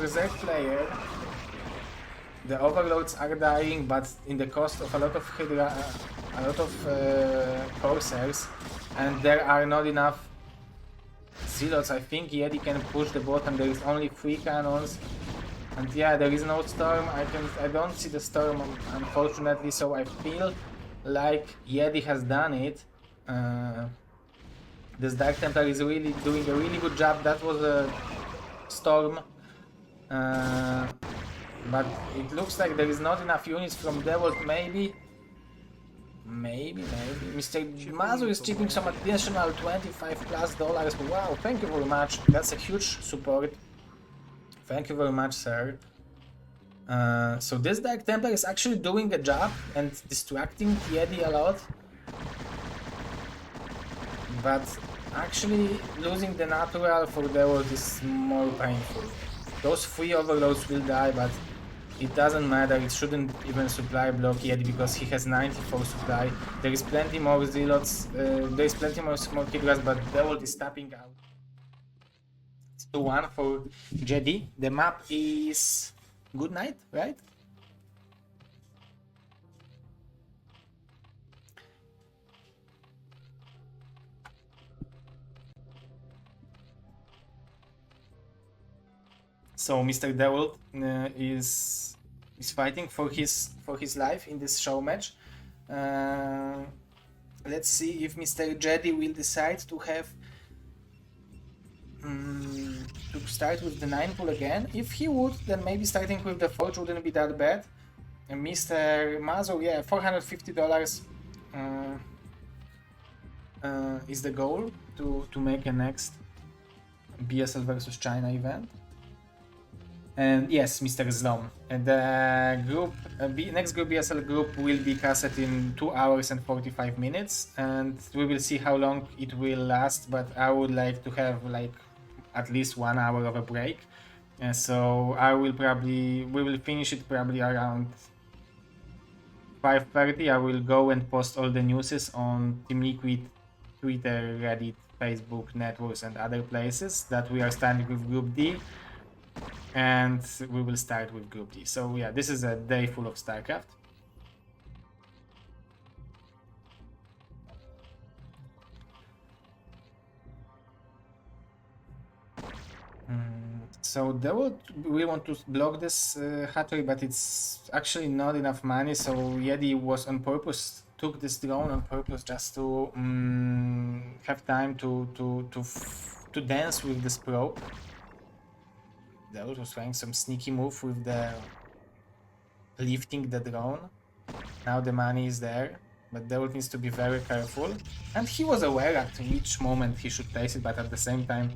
Zerg player. The overlords are dying, but in the cost of a lot of Hydra, a lot of corsairs, and there are not enough zealots. I think Jedi can push the bottom. There is only 3 cannons. And yeah, there is no storm. I don't see the storm, unfortunately, so I feel like Jedi has done it. This Dark Templar is really doing a really good job. That was a storm. But it looks like there is not enough units from Dewalt, maybe. Mr. Mazu is chipping some additional $25+. Wow, thank you very much. That's a huge support. Thank you very much, sir. So this Dark Templar is actually doing a job and distracting Jedi a lot. But actually losing the natural for Dewalt is more painful. Those 3 overloads will die, but it doesn't matter. It shouldn't even supply block Jedi because he has 94 supply. There is plenty more zealots, there is plenty more Hydras, but Dewalt is tapping out. 2-1 for Jedi. The map is Good Night, right? So Mr. Dewalt is fighting for his life in this show match. Let's see if Mr. Jedi will decide to have to start with the 9 pool again. If he would, then maybe starting with the Forge wouldn't be that bad. And Mr. Mazo, yeah, $450 is the goal to make a next BSL versus China event. And yes, Mr. Zlom. And the group, next group BSL group will be cast in 2 hours and 45 minutes, and we will see how long it will last. But I would like to have like at least 1 hour of a break. And so we will finish it probably around 5:30. I will go and post all the newses on Team Liquid, Twitter, Reddit, Facebook, networks, and other places that we are starting with Group D. And we will start with Group D. So yeah, this is a day full of StarCraft. So we want to block this hatchery, but it's actually not enough money. So Jedi was on purpose, took this drone on purpose just to have time to dance with this probe. Dewalt was trying some sneaky move with the lifting the drone. Now the money is there, but Dewalt needs to be very careful. And he was aware at which moment he should place it, but at the same time,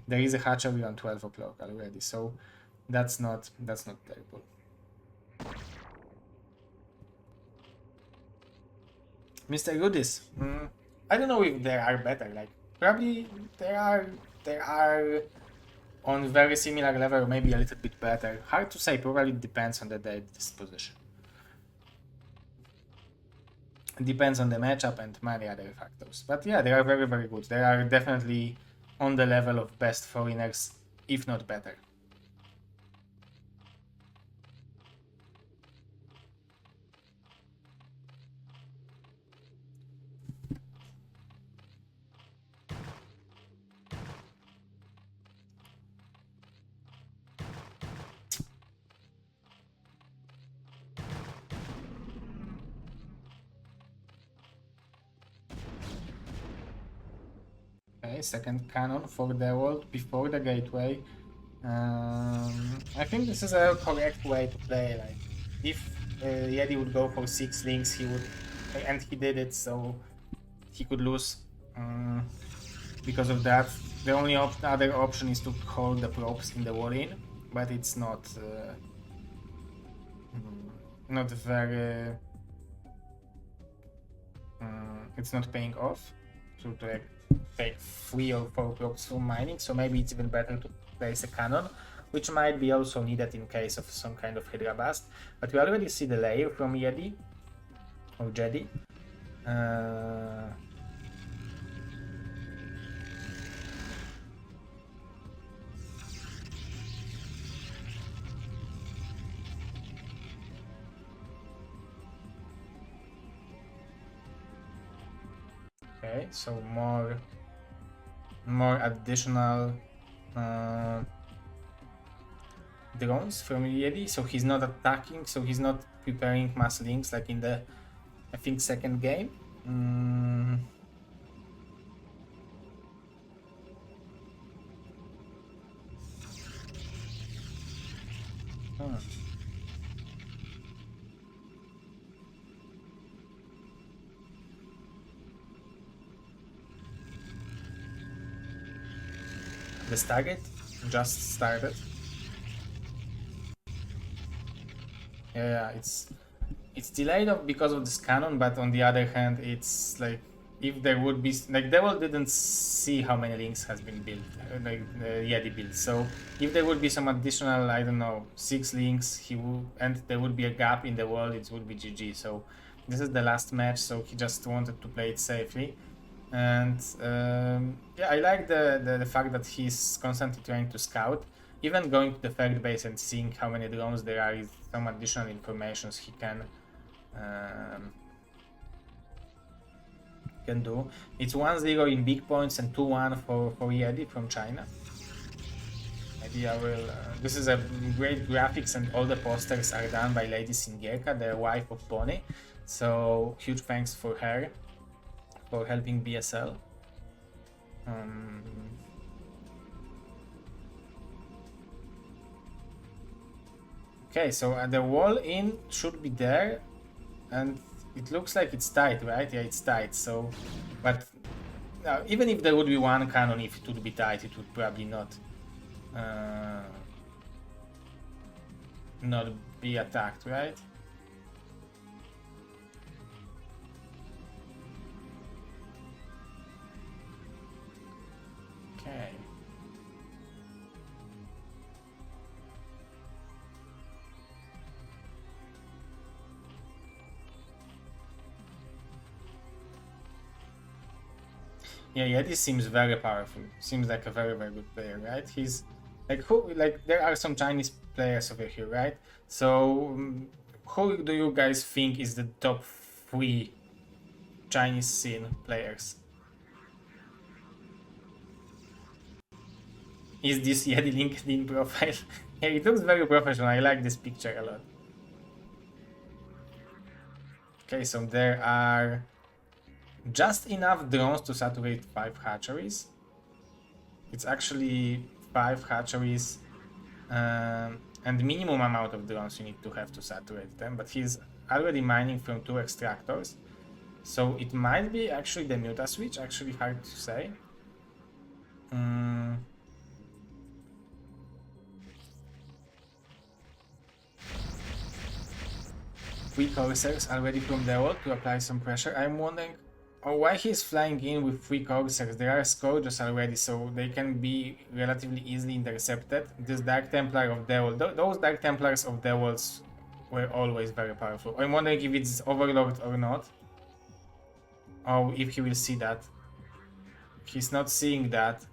there is a hatchery on 12 o'clock already, so that's not terrible. Mr. Goodis, I don't know if there are better. Like probably there are on very similar level, or maybe a little bit better. Hard to say, probably depends on the disposition. It depends on the matchup and many other factors. But yeah, they are very, very good. They are definitely on the level of best foreigners, if not better. Okay, second cannon for the Dewalt before the gateway. I think this is a correct way to play. Like, if Yeti would go for 6 links, he would, and he did it, so he could lose because of that. The only other option is to hold the props in the wall in, but it's not very. It's not paying off. So to like take 3 or 4 props from mining, so maybe it's even better to place a cannon, which might be also needed in case of some kind of Hydra bust. But we already see the layer from Jedi or Jedi. Okay, so more additional drones from Jedi. So he's not attacking, so he's not preparing mass links like in the, I think, second game. The Stargate just started. Yeah, it's delayed because of this cannon, but on the other hand, it's like if there would be like Devil didn't see how many links has been built, like Jedi built. So if there would be some additional, I don't know, 6 links, he would, and there would be a gap in the wall, it would be GG. So this is the last match, so he just wanted to play it safely. And yeah, I like the fact that he's constantly trying to scout. Even going to the third base and seeing how many drones there are is some additional information he can do. It's 1-0 in big points and 2-1 for Yedi from China. Maybe I will. This is a great graphics, and all the posters are done by Lady Singierka, the wife of Bonnie. So huge thanks for her for helping BSL. Okay, so the wall in should be there, and it looks like it's tight, right? Yeah, it's tight. So, but even if there would be one cannon, if it would be tight, it would probably not be attacked, right? Okay. Yeah, Yeti seems very powerful. Seems like a very, very good player, right? He's like there are some Chinese players over here, right? So who do you guys think is the top 3 Chinese scene players? Is this Yeti LinkedIn profile? Yeah, it looks very professional. I like this picture a lot. Okay, so there are just enough drones to saturate 5 hatcheries. It's actually 5 hatcheries and minimum amount of drones you need to have to saturate them, but he's already mining from 2 extractors, so it might be actually the Muta switch, actually hard to say. 3 coursers already from the wall to apply some pressure. I'm wondering Oh, why he's flying in with 3 Corsairs? There are Scourges already, so they can be relatively easily intercepted. This Dark Templar of Dewalt, those Dark Templars of Dewalt were always very powerful. I'm wondering if it's Overlord or not. Oh, if he will see that. He's not seeing that.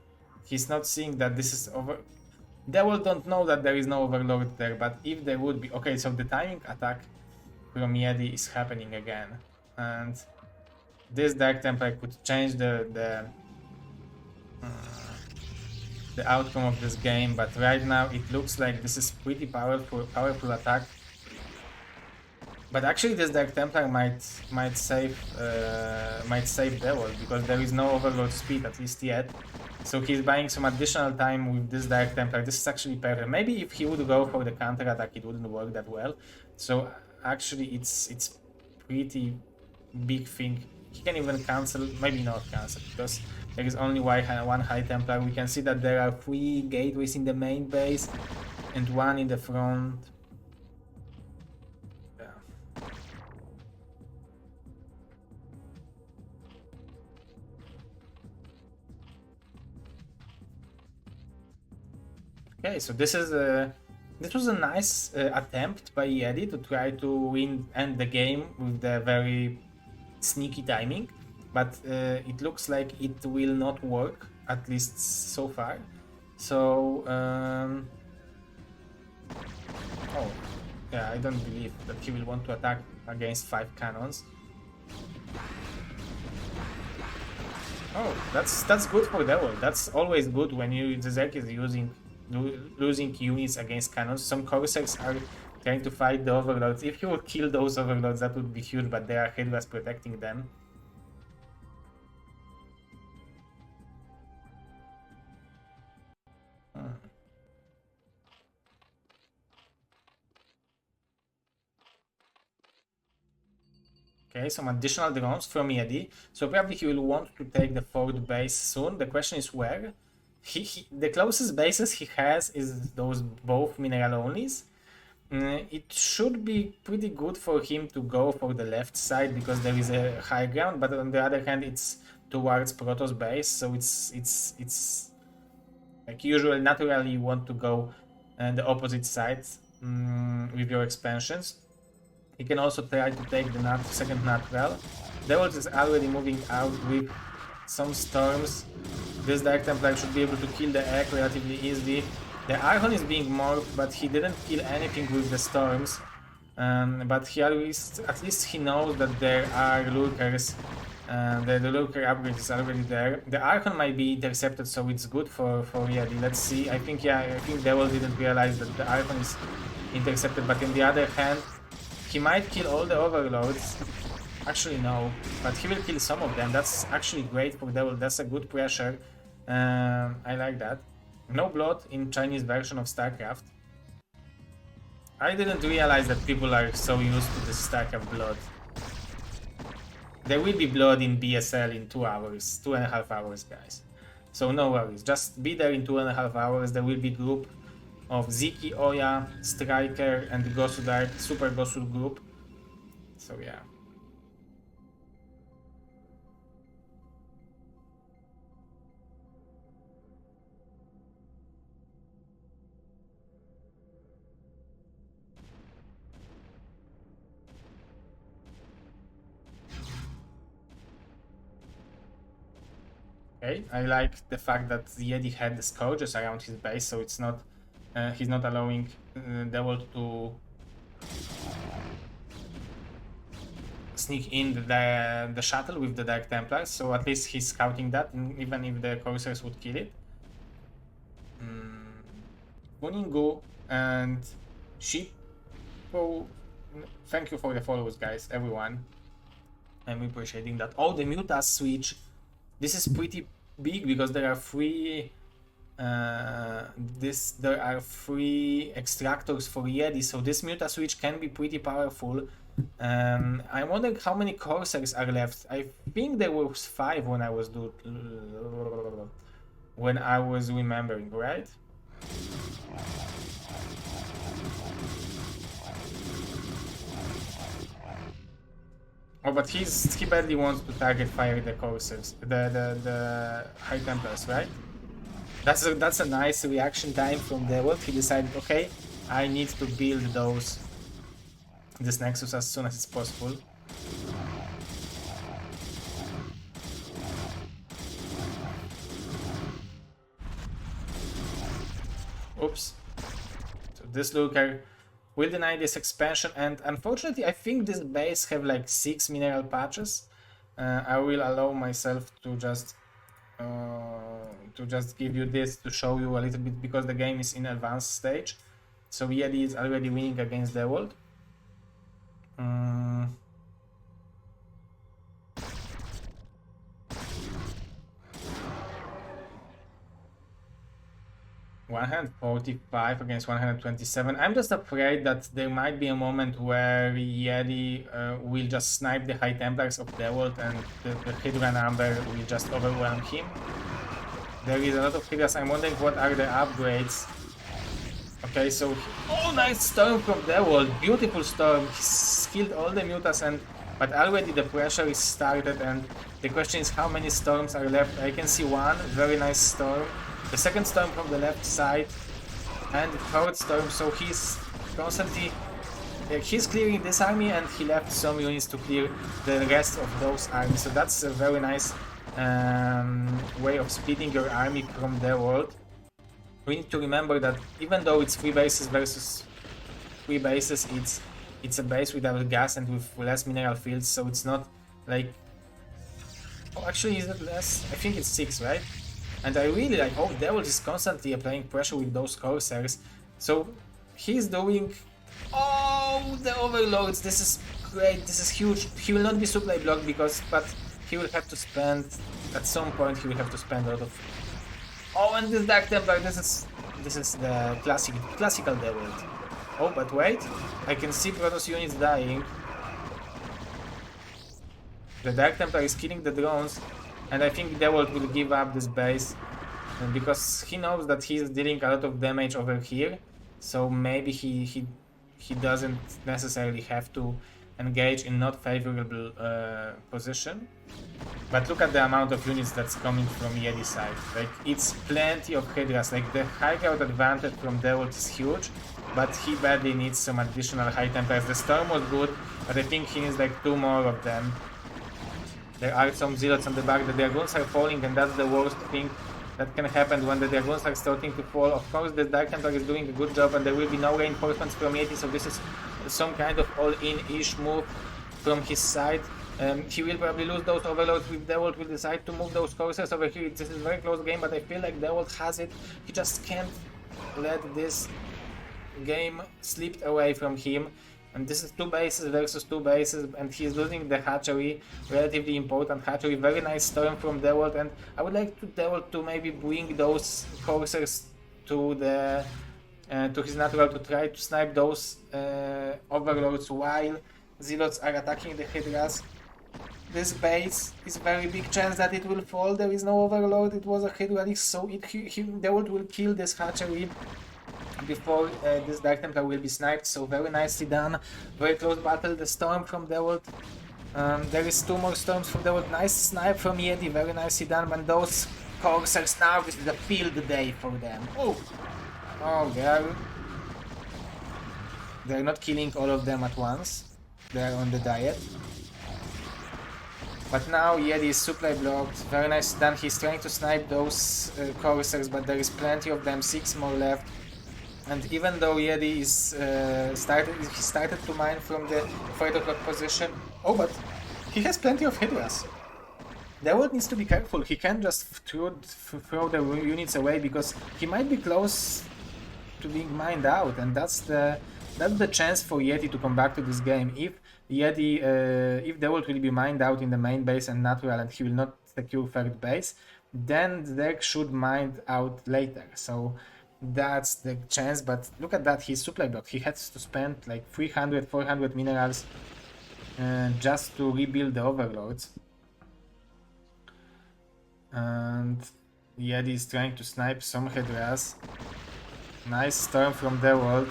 He's not seeing that this is over. Dewalt don't know that there is no Overlord there, but if there would be... Okay, so the timing attack from Yeti is happening again. And this Dark Templar could change the outcome of this game, but right now it looks like this is pretty powerful attack. But actually, this Dark Templar might save Dewalt because there is no Overlord speed, at least yet. So he's buying some additional time with this Dark Templar. This is actually perfect. Maybe if he would go for the counter attack, it wouldn't work that well. So actually, it's pretty big thing. He can even cancel, maybe not cancel, because there is only one High Templar. We can see that there are 3 gateways in the main base and 1 in the front. Okay, so this was a nice attempt by Yeti to try to end the game with the very sneaky timing, but it looks like it will not work, at least so far. So oh yeah, I don't believe that he will want to attack against 5 cannons. Oh, that's good for Dewalt. That's always good when the Zerg is losing units against cannons. Some Corsairs are trying to fight the Overlords. If you would kill those Overlords, that would be huge, but there are Hydras protecting them. Okay, some additional drones from Yeti. So probably he will want to take the 4th base soon. The question is where? The closest bases he has is those both mineral onlys. It should be pretty good for him to go for the left side because there is a high ground, but on the other hand it's towards Protoss base, so it's like usually naturally you want to go the opposite side with your expansions. He can also try to take the second natural. Dewalt is already moving out with some storms. This Dark Templar should be able to kill the egg relatively easily. The Archon is being morphed, but he didn't kill anything with the storms. But at least he knows that there are lurkers. The lurker upgrade is already there. The Archon might be intercepted, so it's good for Yeti. Let's see. I think Dewalt didn't realize that the Archon is intercepted, but on the other hand, he might kill all the Overlords. Actually, no, but he will kill some of them. That's actually great for Dewalt. That's a good pressure. I like that. No blood in Chinese version of StarCraft. I didn't realize that people are so used to the StarCraft blood. There will be blood in BSL in 2 hours, 2.5 hours, guys. So no worries, just be there in 2.5 hours. There will be group of Ziki, Oya, Striker, and Gosu Dark, Super Gosu group. So yeah. Okay, I like the fact that Yeti had the Scourges around his base, so it's not he's not allowing Dewalt to sneak in the shuttle with the Dark Templars, so at least he's scouting that, even if the Corsairs would kill it. Buningu and Sheepo, thank you for the follows, guys, everyone. I'm appreciating that. Oh, the Mutas switch. This is pretty big because there are 3 extractors for Yeti, so this Muta switch can be pretty powerful. I'm wondering how many Corsairs are left. I think there was 5 when I was remembering, right? Oh, but he badly wants to target fire the coursers, the High Templars, right? That's a nice reaction time from Dewalt. He decided, okay, I need to build this Nexus as soon as it's possible. Oops. So this looker will deny this expansion, and unfortunately I think this base have like 6 mineral patches. I will allow myself to just give you this to show you a little bit, because the game is in advanced stage. So Yeti is already winning against the world. 145 against 127. I'm just afraid that there might be a moment where Yeti will just snipe the High Templars of Dewalt and the Hydra number will just overwhelm him. There is a lot of Hydras. I'm wondering what are the upgrades. Okay, so oh, nice storm from Dewalt, beautiful storm. He killed all the mutas, but already the pressure is started, and the question is how many storms are left. I can see one very nice storm. The second storm from the left side, and the third storm, so he's constantly he's clearing this army, and he left some units to clear the rest of those armies. So that's a very nice way of splitting your army from the world. We need to remember that even though it's 3 bases versus 3 bases, it's a base without gas and with less mineral fields, so it's not like... Oh, actually, is it less? I think it's 6, right? And I really like, oh, Dewalt is constantly applying pressure with those Corsairs. So he's doing... Oh, the Overlords, this is great, this is huge. He will not be supply blocked but he will have to spend... At some point he will have to spend a lot of... Oh, and this Dark Templar, this is the classical Dewalt. Oh, but wait, I can see Protoss units dying. The Dark Templar is killing the drones, and I think Dewalt will give up this base because he knows that he's dealing a lot of damage over here. So maybe he doesn't necessarily have to engage in not favorable position. But look at the amount of units that's coming from Yeti's side. Like, it's plenty of Hydras. Like, the high ground advantage from Dewalt is huge, but he badly needs some additional High Templars. The Storm was good, but I think he needs like 2 more of them. There are some Zealots on the back. The Dragoons are falling, and that's the worst thing that can happen when the Dragoons are starting to fall. Of course, the Dark Templar is doing a good job, and there will be no reinforcements from Yeti, so this is some kind of all-in-ish move from his side. He will probably lose those Overlords with Dewalt will decide to move those Corsairs over here. This is a very close game, but I feel like Dewalt has it. He just can't let this game slip away from him. And this is 2 bases versus 2 bases, and he's losing the hatchery, relatively important hatchery. Very nice storm from Dewalt, and I would like Dewalt to maybe bring those Corsairs to the to his natural to try to snipe those Overlords while Zealots are attacking the Hydras. This base is very big chance that it will fall. There is no Overlord, it was a Hydralisk, so Dewalt will kill this hatchery before this Dark Templar will be sniped, so very nicely done. Very close battle, the storm from Dewalt. There is 2 more storms from Dewalt. Nice snipe from Yeti, very nicely done. And those Corsairs now, this is a field day for them. Oh, they're not killing all of them at once. They're on the diet. But now Yeti is supply blocked. Very nice done. He's trying to snipe those Corsairs, but there is plenty of them. 6 more left. And even though Yeti is started to mine from the 5 o'clock position. Oh, but he has plenty of Hydras. Dewalt needs to be careful. He can't just throw the units away because he might be close to being mined out, and that's the chance for Yeti to come back to this game. If Dewalt will be mined out in the main base and natural, and he will not secure 3rd base, then the deck should mine out later. So that's the chance, but look at that, he's supply blocked. He has to spend like 300-400 minerals just to rebuild the Overlords. And Yeti is trying to snipe some Hydras. Nice storm from Dewalt.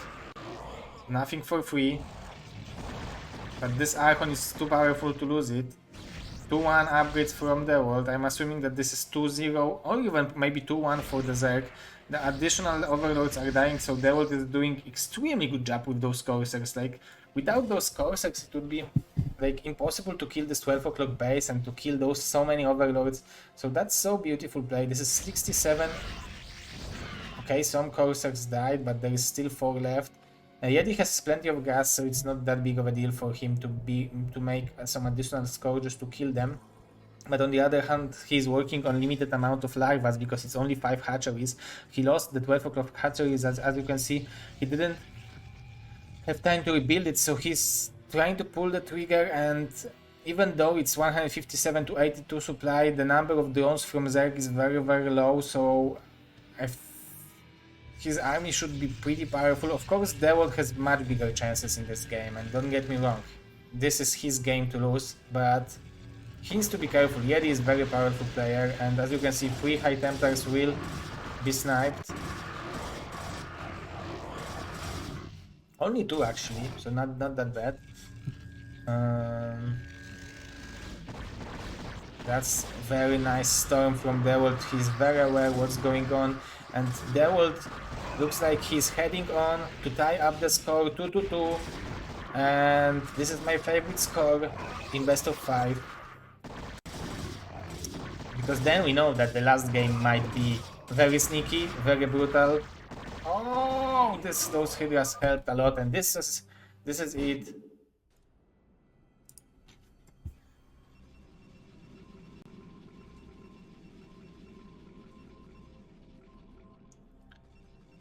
Nothing for free. But this Archon is too powerful to lose it. 2-1 upgrades from Dewalt. I'm assuming that this is 2-0 or even maybe 2-1 for the Zerg. The additional overlords are dying, so Dewalt is doing extremely good job with those coursers. Like, without those coursers, it would be like impossible to kill this 12 o'clock base and to kill those so many overlords. So that's so beautiful play. This is 67. Okay, some coursers died, but there is still 4 left. Yeti has plenty of gas, so it's not that big of a deal for him to make some additional score just to kill them. But on the other hand, he's working on limited amount of larvas because it's only 5 hatcheries. He lost the 12 o'clock hatcheries, as you can see. He didn't have time to rebuild it, so he's trying to pull the trigger, and even though it's 157 to 82 supply, the number of drones from Zerg is very, very low, so his army should be pretty powerful. Of course, Dewalt has much bigger chances in this game, and don't get me wrong, this is his game to lose, but he needs to be careful. Yeti is a very powerful player, and as you can see, 3 High Templars will be sniped. Only 2 actually, so not that bad. That's very nice storm from Dewalt. He's very aware what's going on, and Dewalt looks like he's heading on to tie up the score 2-2, and this is my favorite score in best of 5. Because then we know that the last game might be very sneaky, very brutal. Oh, those Hydras helped a lot, and this is it.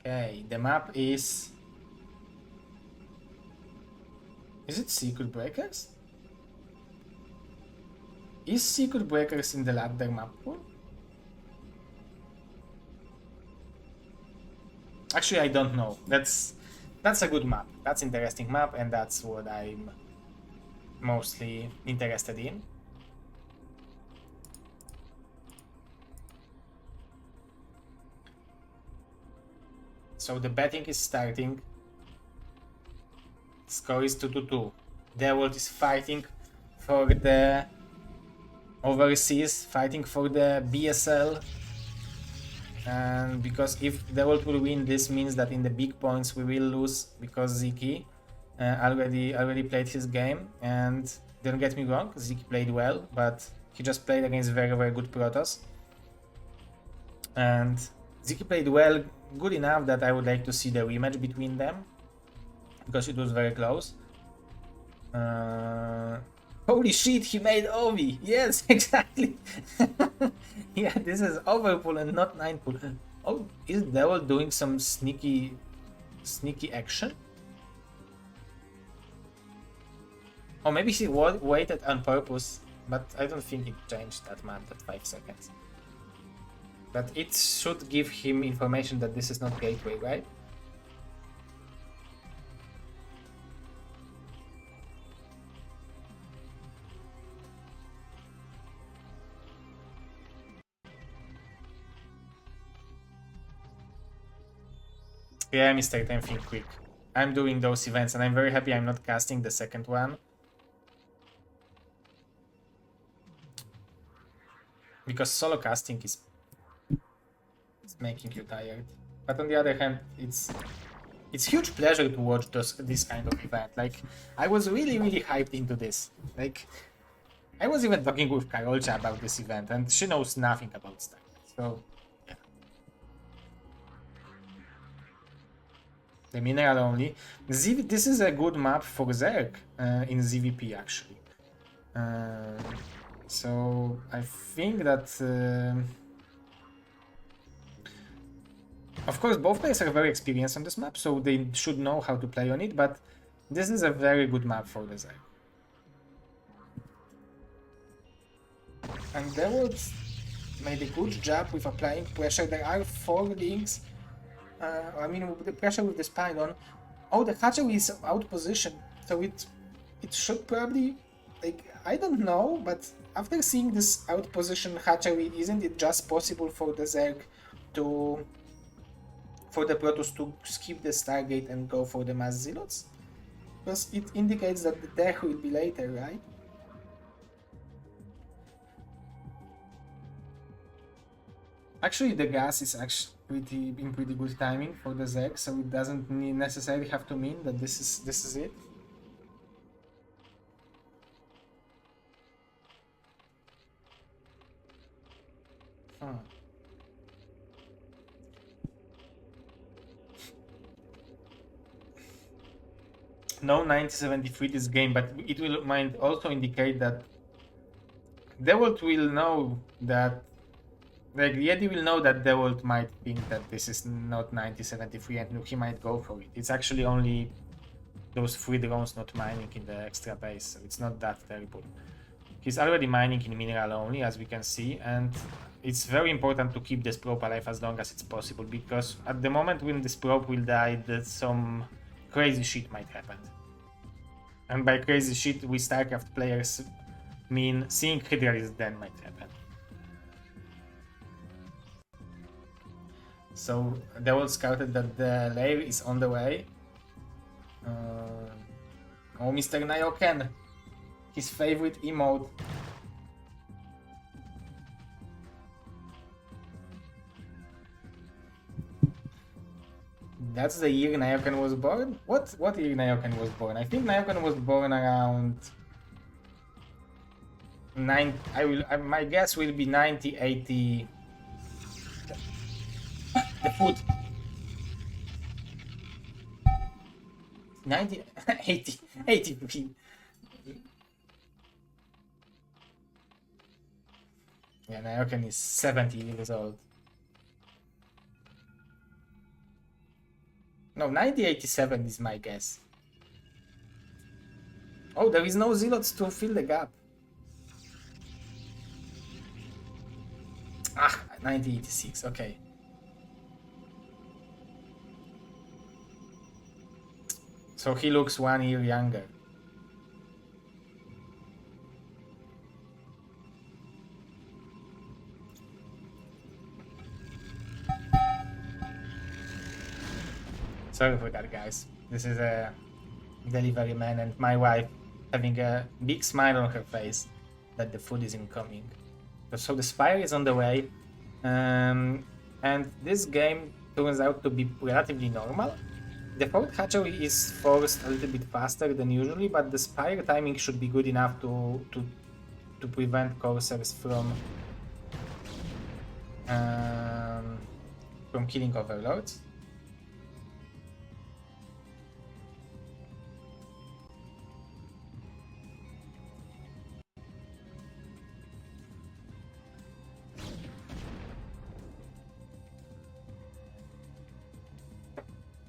Okay, the map is it Secret Breakers? Is Secret Breakers in the ladder map pool? Actually, I don't know. That's a good map. That's an interesting map, and that's what I'm mostly interested in. So the betting is starting. Score is 2-2. Dewalt is fighting for the overseas, fighting for the BSL. And because if Dewalt will win, this means that in the big points we will lose because Ziki already played his game. And don't get me wrong, Ziki played well, but he just played against very, very good Protoss. And Ziki played well, good enough that I would like to see the rematch between them, because it was very close. Holy shit, he made Ovi! Yes, exactly! Yeah, this is overpull and not 9-pull. Oh, is Dewalt doing some sneaky action? Or maybe he waited on purpose, but I don't think it changed that much, that 5 seconds. But it should give him information that this is not gateway, right? Yeah, Mr. Time, think quick. I'm doing those events and I'm very happy I'm not casting the second one. Because solo casting is making you tired. But on the other hand, it's huge pleasure to watch this kind of event. Like, I was really, really hyped into this. Like, I was even talking with Karolcha about this event and she knows nothing about StarCraft. So, yeah. The mineral only. This is a good map for Zerg in ZVP actually. So I think that of course both players are very experienced on this map, so they should know how to play on it, but this is a very good map for the Zerg. And Dewalt made a good job with applying pressure. There are 4 links. I mean, with the pressure with the Spine. Oh, the hatchery is out position, so it should probably, like, I don't know, but after seeing this out position hatchery, isn't it just possible for the Zerg for the Protoss to skip the Stargate and go for the mass Zealots? Because it indicates that the tech will be later, right? Actually, the gas is actually in pretty good timing for the Zerg, so it doesn't necessarily have to mean that this is it. No 9073 this game, but it might also indicate that Dewalt will know that, like, Yeti will know that Dewalt might think that this is not 9073 and he might go for it. It's actually only those 3 drones not mining in the extra base, so it's not that terrible. He's already mining in mineral only, as we can see, and it's very important to keep this probe alive as long as it's possible, because at the moment when this probe will die, some crazy shit might happen. And by crazy shit, we StarCraft players mean seeing Hydra is then might happen. So Dewalt scouted that the lair is on the way. Oh, Mr. Nayoken! His favorite emote. That's the year Nayoken was born? What year Nayoken was born? I think Nayoken was born around... my guess will be 9080... The food. 80. Yeah, Nayoken is 70 years old. No, 9087 is my guess. Oh, there is no zealots to fill the gap. Ah, 9086, okay. So he looks 1 year younger. Sorry for that, guys. This is a delivery man and my wife having a big smile on her face that the food is incoming. So the Spire is on the way, and this game turns out to be relatively normal. The fourth hatchery is forced a little bit faster than usually, but the Spire timing should be good enough to prevent Corsairs from killing Overlords.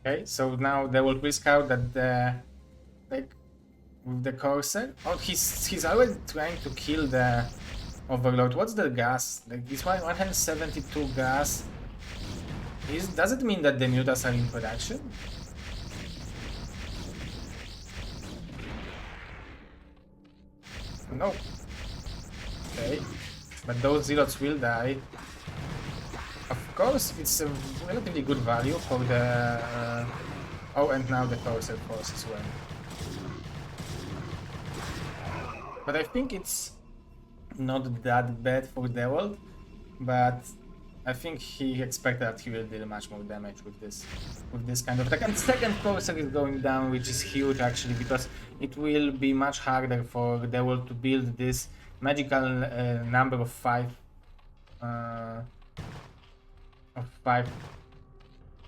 Okay, so now they will risk out that with the Corsair. Oh, he's always trying to kill the Overlord. What's the gas? Like this 172 gas. Does it mean that the mutas are in production? No. Okay, but those zealots will die. Of course, it's a relatively good value for the... oh, and now the Corsair force as well. But I think it's not that bad for Dewalt, but I think he expected that he will deal much more damage with this kind of attack. And second Corsair is going down, which is huge actually, because it will be much harder for Dewalt to build this magical number of 5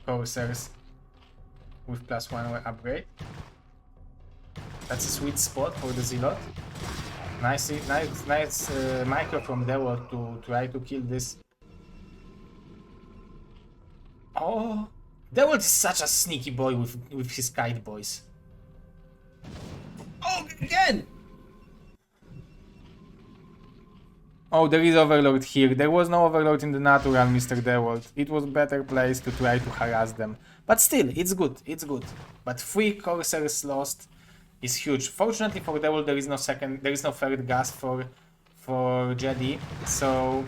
Corsairs with +1 upgrade. That's a sweet spot for the Zealot. Nice micro from Dewalt to try to kill this. Oh, Dewalt is such a sneaky boy with his kite boys. Oh, again! Oh, there is Overlord here. There was no Overlord in the natural, Mr. Dewalt. It was better place to try to harass them. But still, it's good. It's good. But 3 Corsairs lost is huge. Fortunately for Dewalt, there is no third gas for Jedi, so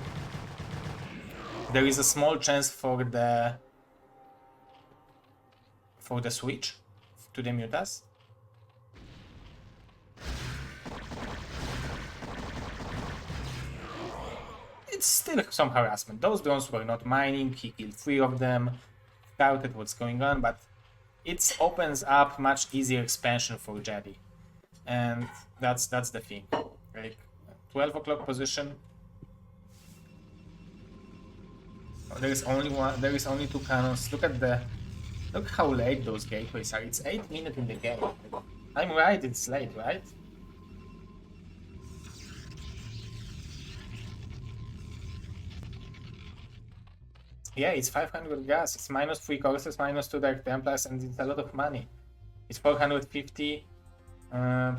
there is a small chance for the switch to the mutas. it's still some harassment. Those drones were not mining, he killed 3 of them, scouted what's going on, but it opens up much easier expansion for Jedi. And that's the thing. Like 12 o'clock position. Oh, there is only 2 cannons. Look how late those gateways are. It's 8 minutes in the game. I'm right, it's late, right? Yeah, it's 500 gas. It's minus 3 courses, minus 2 Dark Templars, and it's a lot of money. It's 450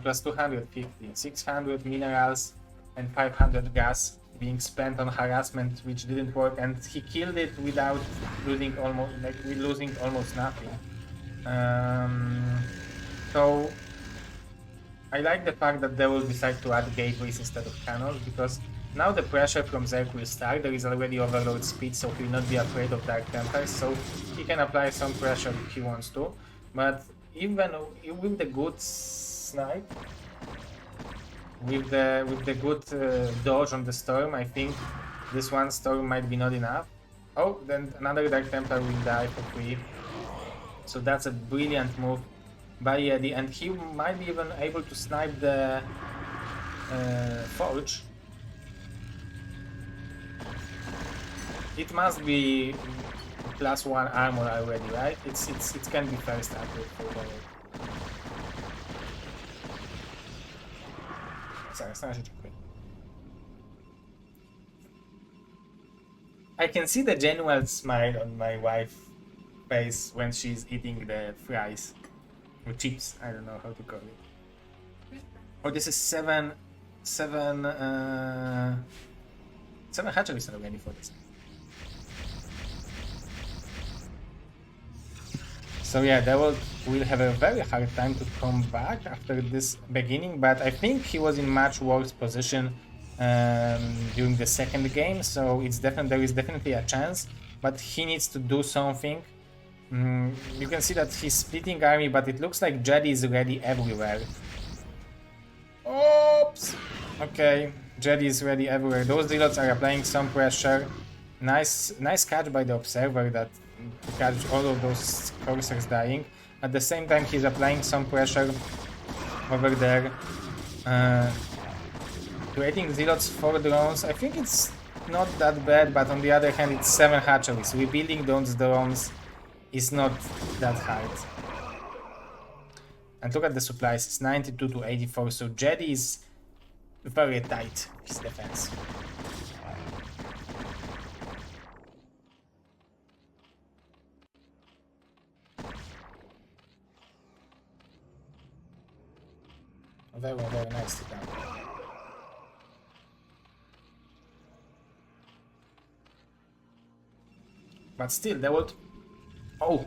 plus 250, 600 minerals, and 500 gas being spent on harassment, which didn't work, and he killed it without losing almost nothing. So I like the fact that they will decide to add gateways instead of cannons, because now the pressure from Zerg will start. There is already overload speed, so he will not be afraid of Dark Templars, so he can apply some pressure if he wants to. But even with the good snipe, with the good dodge on the storm, I think this one storm might be not enough. Oh, then another Dark Templar will die for free. So that's a brilliant move by Yeti, and he might be even able to snipe the Forge. It must be +1 armor already, right? It can be first upgrade for the... I can see the genuine smile on my wife's face when she's eating the fries. Or chips, I don't know how to call it. Oh, this is 7 hatcheries already for this. So yeah, Dewalt will have a very hard time to come back after this beginning, but I think he was in much worse position during the second game, so there is definitely a chance, but he needs to do something. You can see that he's splitting army, but it looks like Jedi is ready everywhere. Oops! Okay, Jedi is ready everywhere. Those Zealots are applying some pressure. Nice catch by the Observer that to catch all of those Corsairs dying. At the same time, he's applying some pressure over there. Creating Zealots 4 drones, I think it's not that bad, but on the other hand, it's 7 hatcheries. Rebuilding those drones is not that hard. And look at the supplies, it's 92 to 84, so Jedi is very tight, his defense. Very, very nicely done. But still, they would... Oh,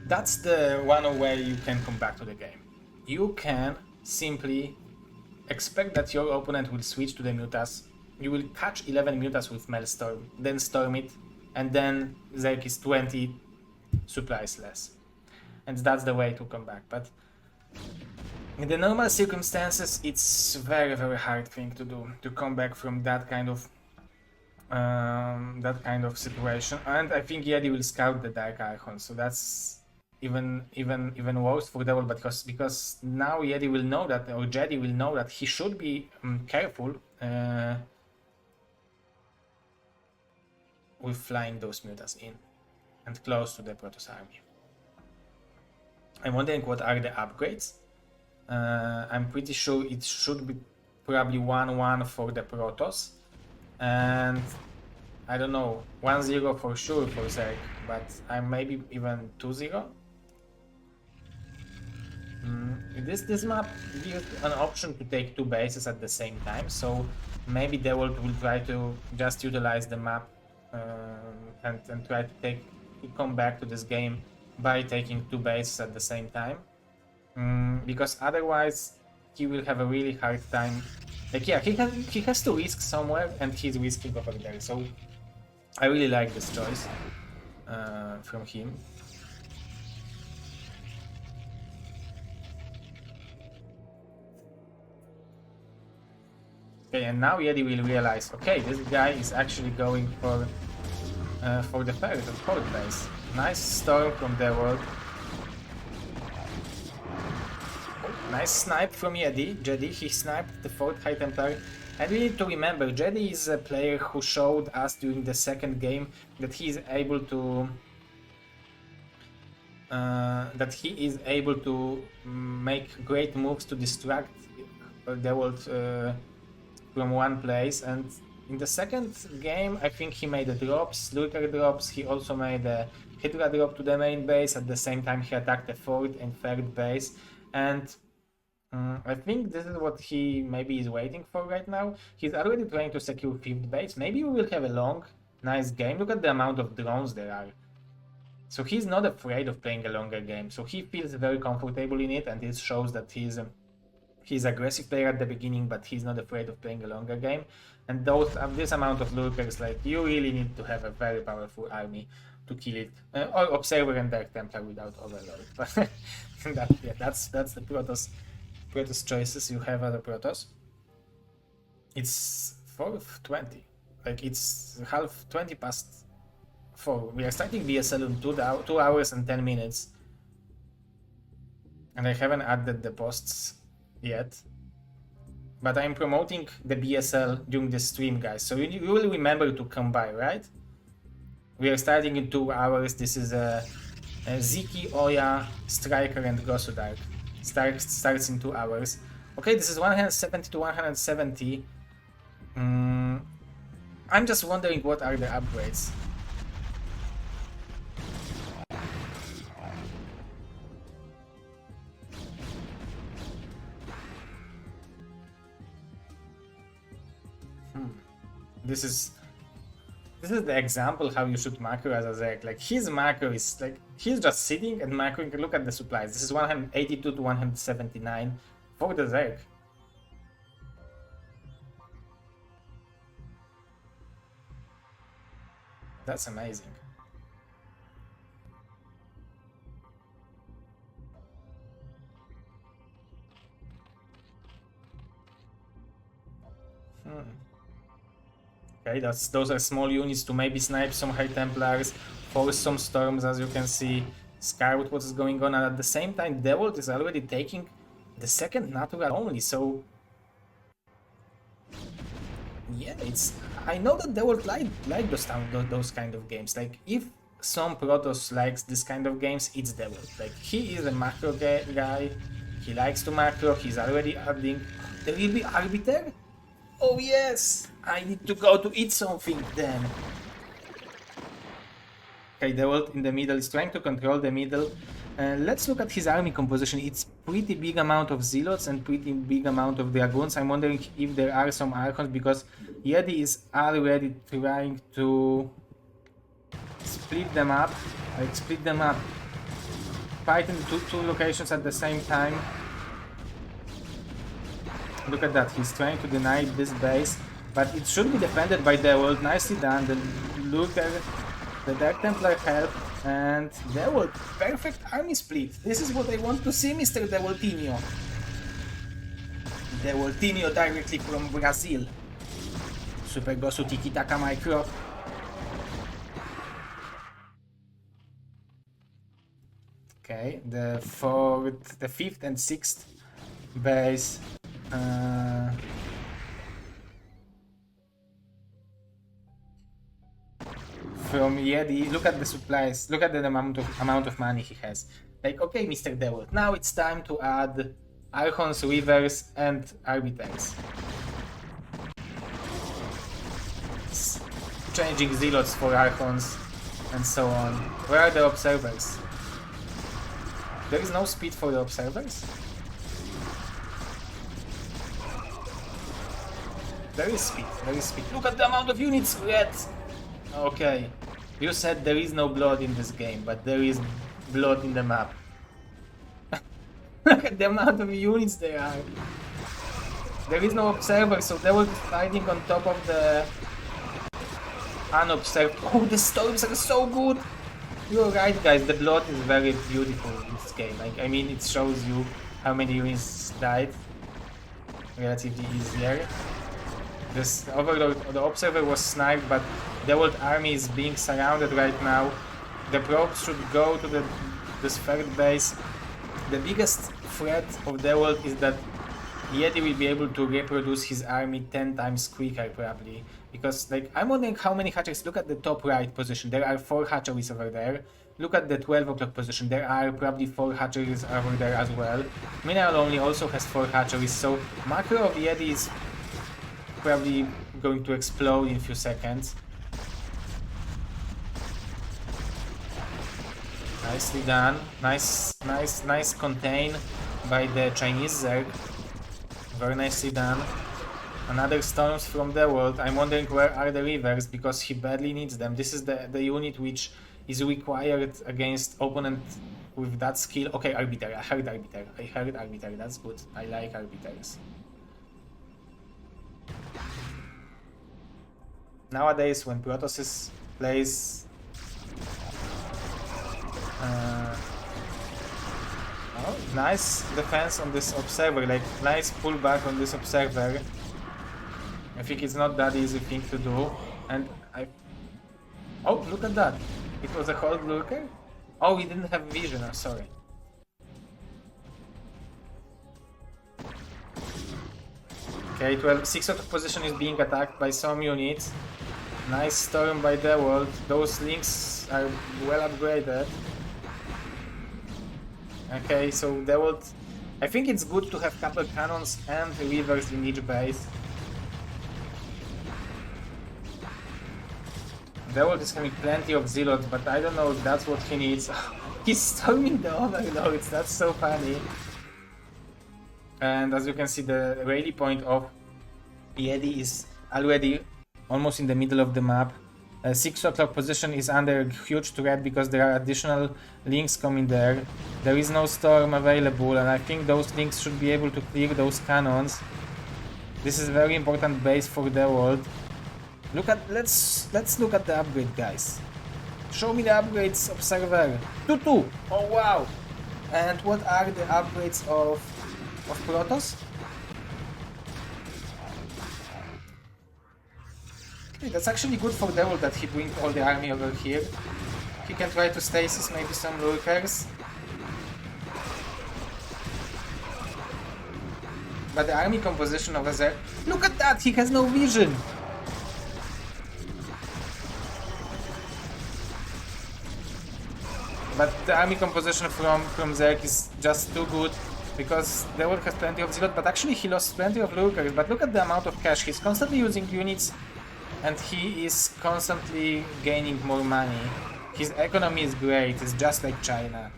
that's the one way you can come back to the game. You can simply expect that your opponent will switch to the Mutas. You will catch 11 Mutas with Maelstrom, then storm it, and then Zerg is 20 supplies less. And that's the way to come back. But in the normal circumstances, it's very, very hard thing to do, to come back from that kind of situation. And I think Yeti will scout the Dark Archon, so that's even worse for Dewalt, because now Yeti will know that, or Jedi will know that he should be careful with flying those Mutas in and close to the Protoss army. I'm wondering what are the upgrades. I'm pretty sure it should be probably 1-1 for the Protoss, and I don't know, 1-0 for sure for Zerg, but I'm maybe even 2-0. This map gives an option to take 2 bases at the same time, so maybe Dewalt will try to just utilize the map and try to come back to this game by taking 2 bases at the same time. Because otherwise he will have a really hard time. Like, yeah, he has to risk somewhere, and he's risking over there, so I really like this choice from him. Okay, and now Yeti will realize, okay, this guy is actually going for the third or fourth base. Nice storm from Dewalt. Oh, nice snipe from Jedi. He sniped the 4th High Templar. And we need to remember, Jedi is a player who showed us during the second game that he is able to make great moves to distract Dewalt from one place. And in the second game, I think he made lurker drops. He also made a Hydra drop to the main base. At the same time, he attacked the 4th and 3rd base. And I think this is what he maybe is waiting for right now. He's already trying to secure 5th base. Maybe we will have a long, nice game. Look at the amount of drones there are. So he's not afraid of playing a longer game. So he feels very comfortable in it, and it shows that he's aggressive player at the beginning, but he's not afraid of playing a longer game. And this amount of lurkers, like, you really need to have a very powerful army to kill it, or Observer and Dark Templar without Overload. But that's the Protoss choices you have as a Protoss. It's 4:20, like it's half 20 past 4. We are starting BSL in 2 hours and 10 minutes, and I haven't added the posts yet. But I'm promoting the BSL during the stream, guys, so you will remember to come by, right? We are starting in 2 hours. This is a Ziki, Oya, Striker, and Gosudark. Starts in 2 hours. Okay, this is 170 to 170. I'm just wondering what are the upgrades. This is the example how you should macro as a Zerg. Like, his macro is like, he's just sitting and macroing. Look at the supplies. This is 182 to 179 for the Zerg. That's amazing. Okay, those are small units to maybe snipe some High Templars, force some storms, as you can see, scare what is going on, and at the same time Dewalt is already taking the 2nd natural only, so yeah, I know that Dewalt like those kind of games. Like, if some Protoss likes this kind of games, it's Dewalt. Like, he is a macro guy, he likes to macro, he's already adding. There will be Arbiter? Oh yes! I need to go to eat something then. Okay, Dewalt in the middle is trying to control the middle. Let's look at his army composition. It's pretty big amount of Zealots and pretty big amount of Dragoons. I'm wondering if there are some Archons, because Yeti is already trying to split them up. Fight in two locations at the same time. Look at that, he's trying to deny this base, but it should be defended by Dewalt. Nicely done. The lurker, the Dark Templar help, and Dewalt, perfect army split. This is what I want to see, Mr. Dewaltinho. Dewaltinho directly from Brazil. Super Gosu Tiki Taka Micro. Okay, the 5th and 6th base. From Yeti, look at the supplies, look at the amount of money he has. Like, okay, Mr. Dewalt, now it's time to add Archons, Weavers, and Arbiters. Changing Zealots for Archons, and so on. Where are the Observers? There is no speed for the Observers? There is speed, there is speed. Look at the amount of units red! Okay, you said there is no blood in this game, but there is blood in the map. Look at the amount of units there are. There is no observer, so they were fighting on top of the unobserved. Oh, the storms are so good! You're right, guys, the blood is very beautiful in this game. Like, I mean, it shows you how many units died. Relatively easier. This Overlord, the Observer was sniped, but Dewalt army is being surrounded right now. The probes should go to this third base. The biggest threat of Dewalt is that Jedi will be able to reproduce his army 10 times quicker probably. Because like I'm wondering how many hatcheries. Look at the top right position. There are 4 hatcheries over there. Look at the 12 o'clock position. There are probably 4 hatcheries over there as well. Mineral only also has 4 hatcheries. So macro of Jedi is probably going to explode in a few seconds. Nicely done. Nice contain by the Chinese Zerg. Very nicely done. Another storms from the world. I'm wondering where are the rivers because he badly needs them. This is the unit which is required against opponent with that skill. Okay, Arbiter. I heard Arbiter. That's good. I like Arbiters. Nowadays, when Protoss plays oh, nice defense on this observer, like nice pullback on this observer. I think it's not that easy thing to do, and oh, look at that! It was a hold lurker. Oh, we didn't have vision. I'm sorry. Okay, 6 out of position is being attacked by some units. Nice storm by Dewalt. Those links are well upgraded. Okay, so Dewalt. I think it's good to have couple cannons and rivers in each base. Dewalt is having plenty of zealots, but I don't know if that's what he needs. He's storming the overlords, that's so funny. And as you can see, the rally point of Jedi is already almost in the middle of the map. 6 o'clock position is under huge threat because there are additional links coming there. There is no storm available, and I think those links should be able to clear those cannons. This is a very important base for the world. Let's look at the upgrade, guys. Show me the upgrades of server. 2-2. Oh wow! And what are the upgrades of Protoss? Okay, that's actually good for Dewalt that he brings all the army over here. He can try to stasis maybe some lurkers. But the army composition over there... Look at that! He has no vision! But the army composition from Zerg is just too good because Dewalt has plenty of zealot, but actually he lost plenty of lurkers. But look at the amount of cash. He's constantly using units and he is constantly gaining more money. His economy is great, it's just like China.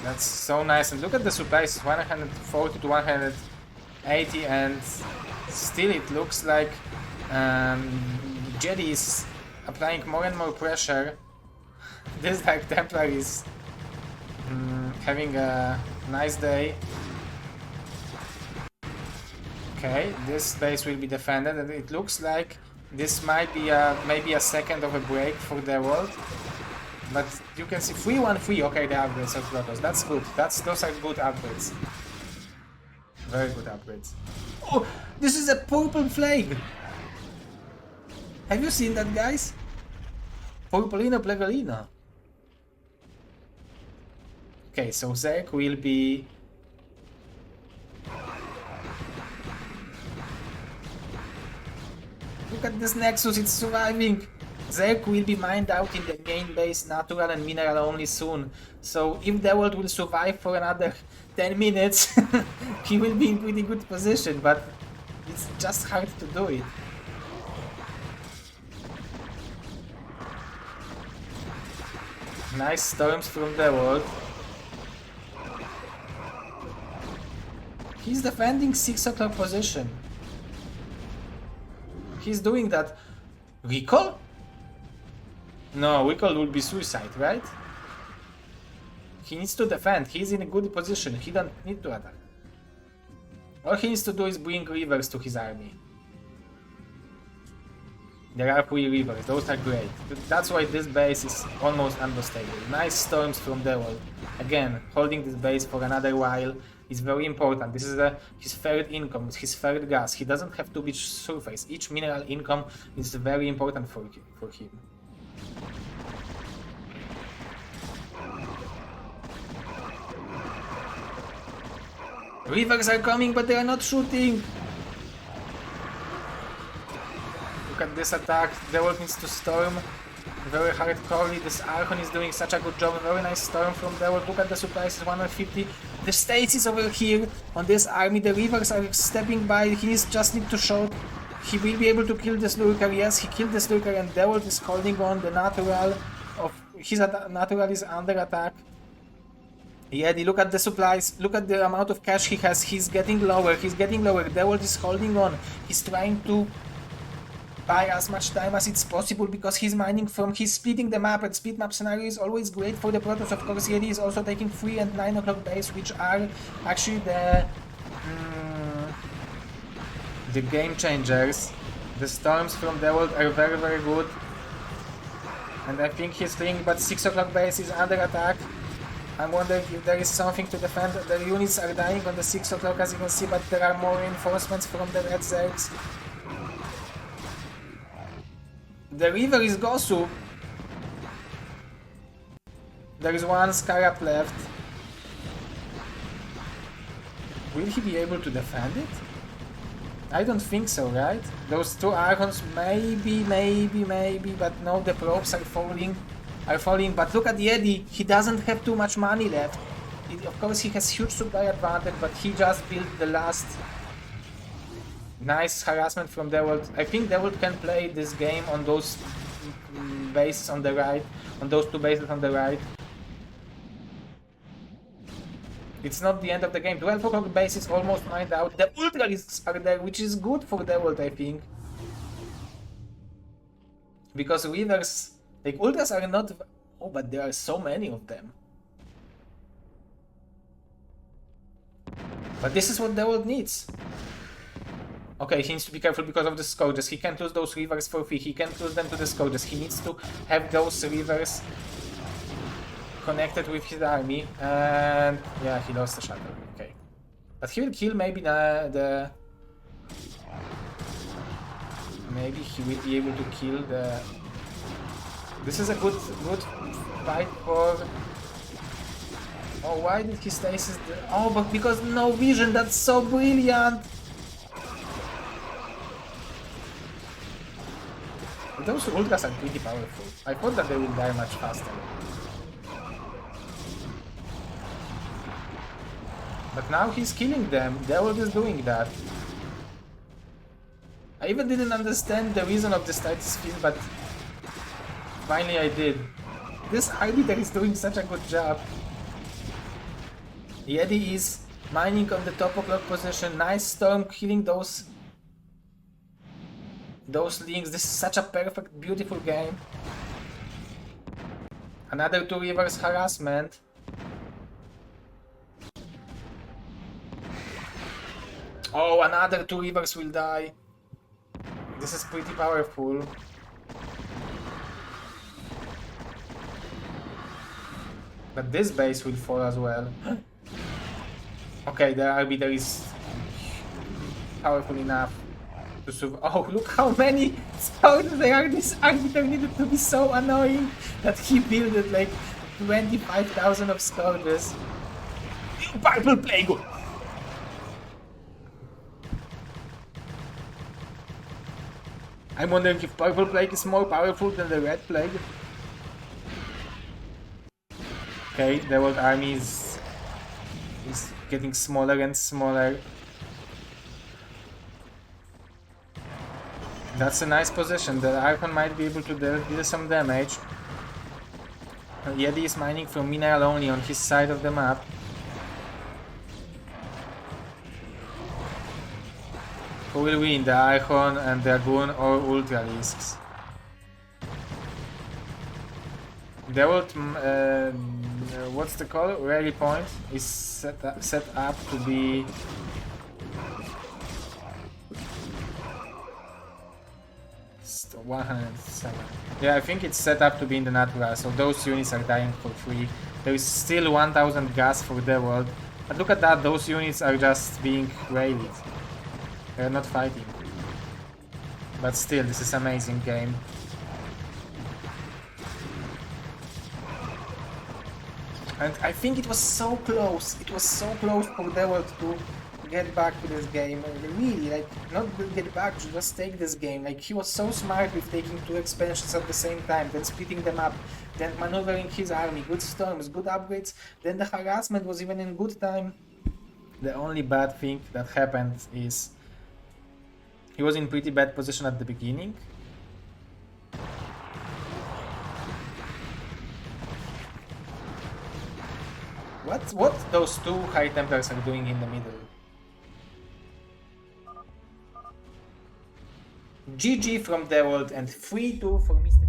That's so nice, and look at the supplies, 140 to 180, and still it looks like Jedi is applying more and more pressure. This Dark Templar is having a nice day. Okay, this base will be defended, and it looks like this might be maybe a second of a break for the world. But you can see 3-1-3, okay, the upgrades of Protoss, that's good. Those are good upgrades. Very good upgrades. Oh, this is a purple flag! Have you seen that, guys? Purpolino Plegalino. Okay, so Zerg will be... Look at this Nexus, it's surviving! Zerg will be mined out in the main base, natural and mineral only soon. So if Dewalt will survive for another 10 minutes, he will be in pretty good position, but it's just hard to do it. Nice storms from Dewalt. He's defending 6 o'clock position. He's doing that. Recall? No, recall will be suicide, right? He needs to defend, he's in a good position, he don't need to attack. All he needs to do is bring rivers to his army. There are 3 rivers, those are great. That's why this base is almost unstable. Nice storms from Dewalt. Again, holding this base for another while is very important. This is his third income, his third gas. He doesn't have to be surface. Each mineral income is very important for him. Rivers are coming, but they are not shooting! Look at this attack. Dewalt needs to storm very hardcorely. This Archon is doing such a good job. Very nice storm from Dewalt. Look at the supplies, 150. The stasis over here on this army. The rivers are stepping by. He just needs to shoot. He will be able to kill this lurker. Yes, he killed this lurker, and Dewalt is holding on. The natural of his natural is under attack. Yeah, look at the supplies, look at the amount of cash he has, he's getting lower, Dewalt is holding on, he's trying to buy as much time as it's possible because he's mining he's splitting the map, and split map scenario is always great for the Protoss. Of course, Yeti is also taking 3 and 9 o'clock base, which are actually the game changers. The storms from Dewalt are very, very good, and I think he's doing, but 6 o'clock base is under attack. I'm wondering if there is something to defend. The units are dying on the 6 o'clock, as you can see, but there are more reinforcements from the Red Zergs. The river is Gosu. There is 1 Scarab left. Will he be able to defend it? I don't think so, right? Those 2 Archons, maybe, but no, the probes are falling. But look at Yeti, he doesn't have too much money left. Of course, he has huge supply advantage, but he just built the last. Nice harassment from Dewalt. I think Dewalt can play this game on those bases on the right, on those 2 bases on the right. It's not the end of the game. 12 o'clock base is almost mined out. The Ultras are there, which is good for Dewalt, I think. Because rivers, like Ultras are not... Oh, but there are so many of them. But this is what Dewalt needs. Okay, he needs to be careful because of the Scourges. He can't lose those rivers for free. He can't lose them to the Scourges. He needs to have those rivers connected with his army. And yeah, he lost the shuttle. Okay. But he will kill maybe the... Maybe he will be able to kill the... This is a good fight for... Oh, why did he stasis the... Oh, but because no vision, that's so brilliant! Those Ultras are pretty powerful. I thought that they will die much faster. But now he's killing them. Dewalt is doing that. I even didn't understand the reason of the status field, but finally I did. This arbiter is doing such a good job. Yeti is mining on the top o'clock position. Nice storm killing those links. This is such a perfect, beautiful game. Another 2 rivers harassment. Oh, another 2 rivers will die. This is pretty powerful. But this base will fall as well. Okay, the arbiter is powerful enough to survive. Oh, look how many scouts there are! This arbiter needed to be so annoying that he built like 25,000 of scouts. Purple Plague! I'm wondering if Purple Plague is more powerful than the Red Plague. Okay, the world army is getting smaller and smaller. That's a nice position. The Archon might be able to deal some damage. Yeti is mining from mineral only on his side of the map. Who will win, the Archon and Dragoon or Ultralisks? Dewalt, what's the call? Rally point is set up to be... 107. Yeah, I think it's set up to be in the natural, so those units are dying for free. There is still 1000 gas for the world. But look at that, those units are just being raided. They're not fighting. But still, this is amazing game. And I think it was so close. It was so close for Dewalt to get back to this game. Really, like, not get back, just take this game. Like, he was so smart with taking 2 expansions at the same time, then splitting them up, then maneuvering his army, good storms, good upgrades, then the harassment was even in good time. The only bad thing that happened is he was in pretty bad position at the beginning. What those 2 High Templars are doing in the middle? GG from Dewalt and 3-2 for Mr.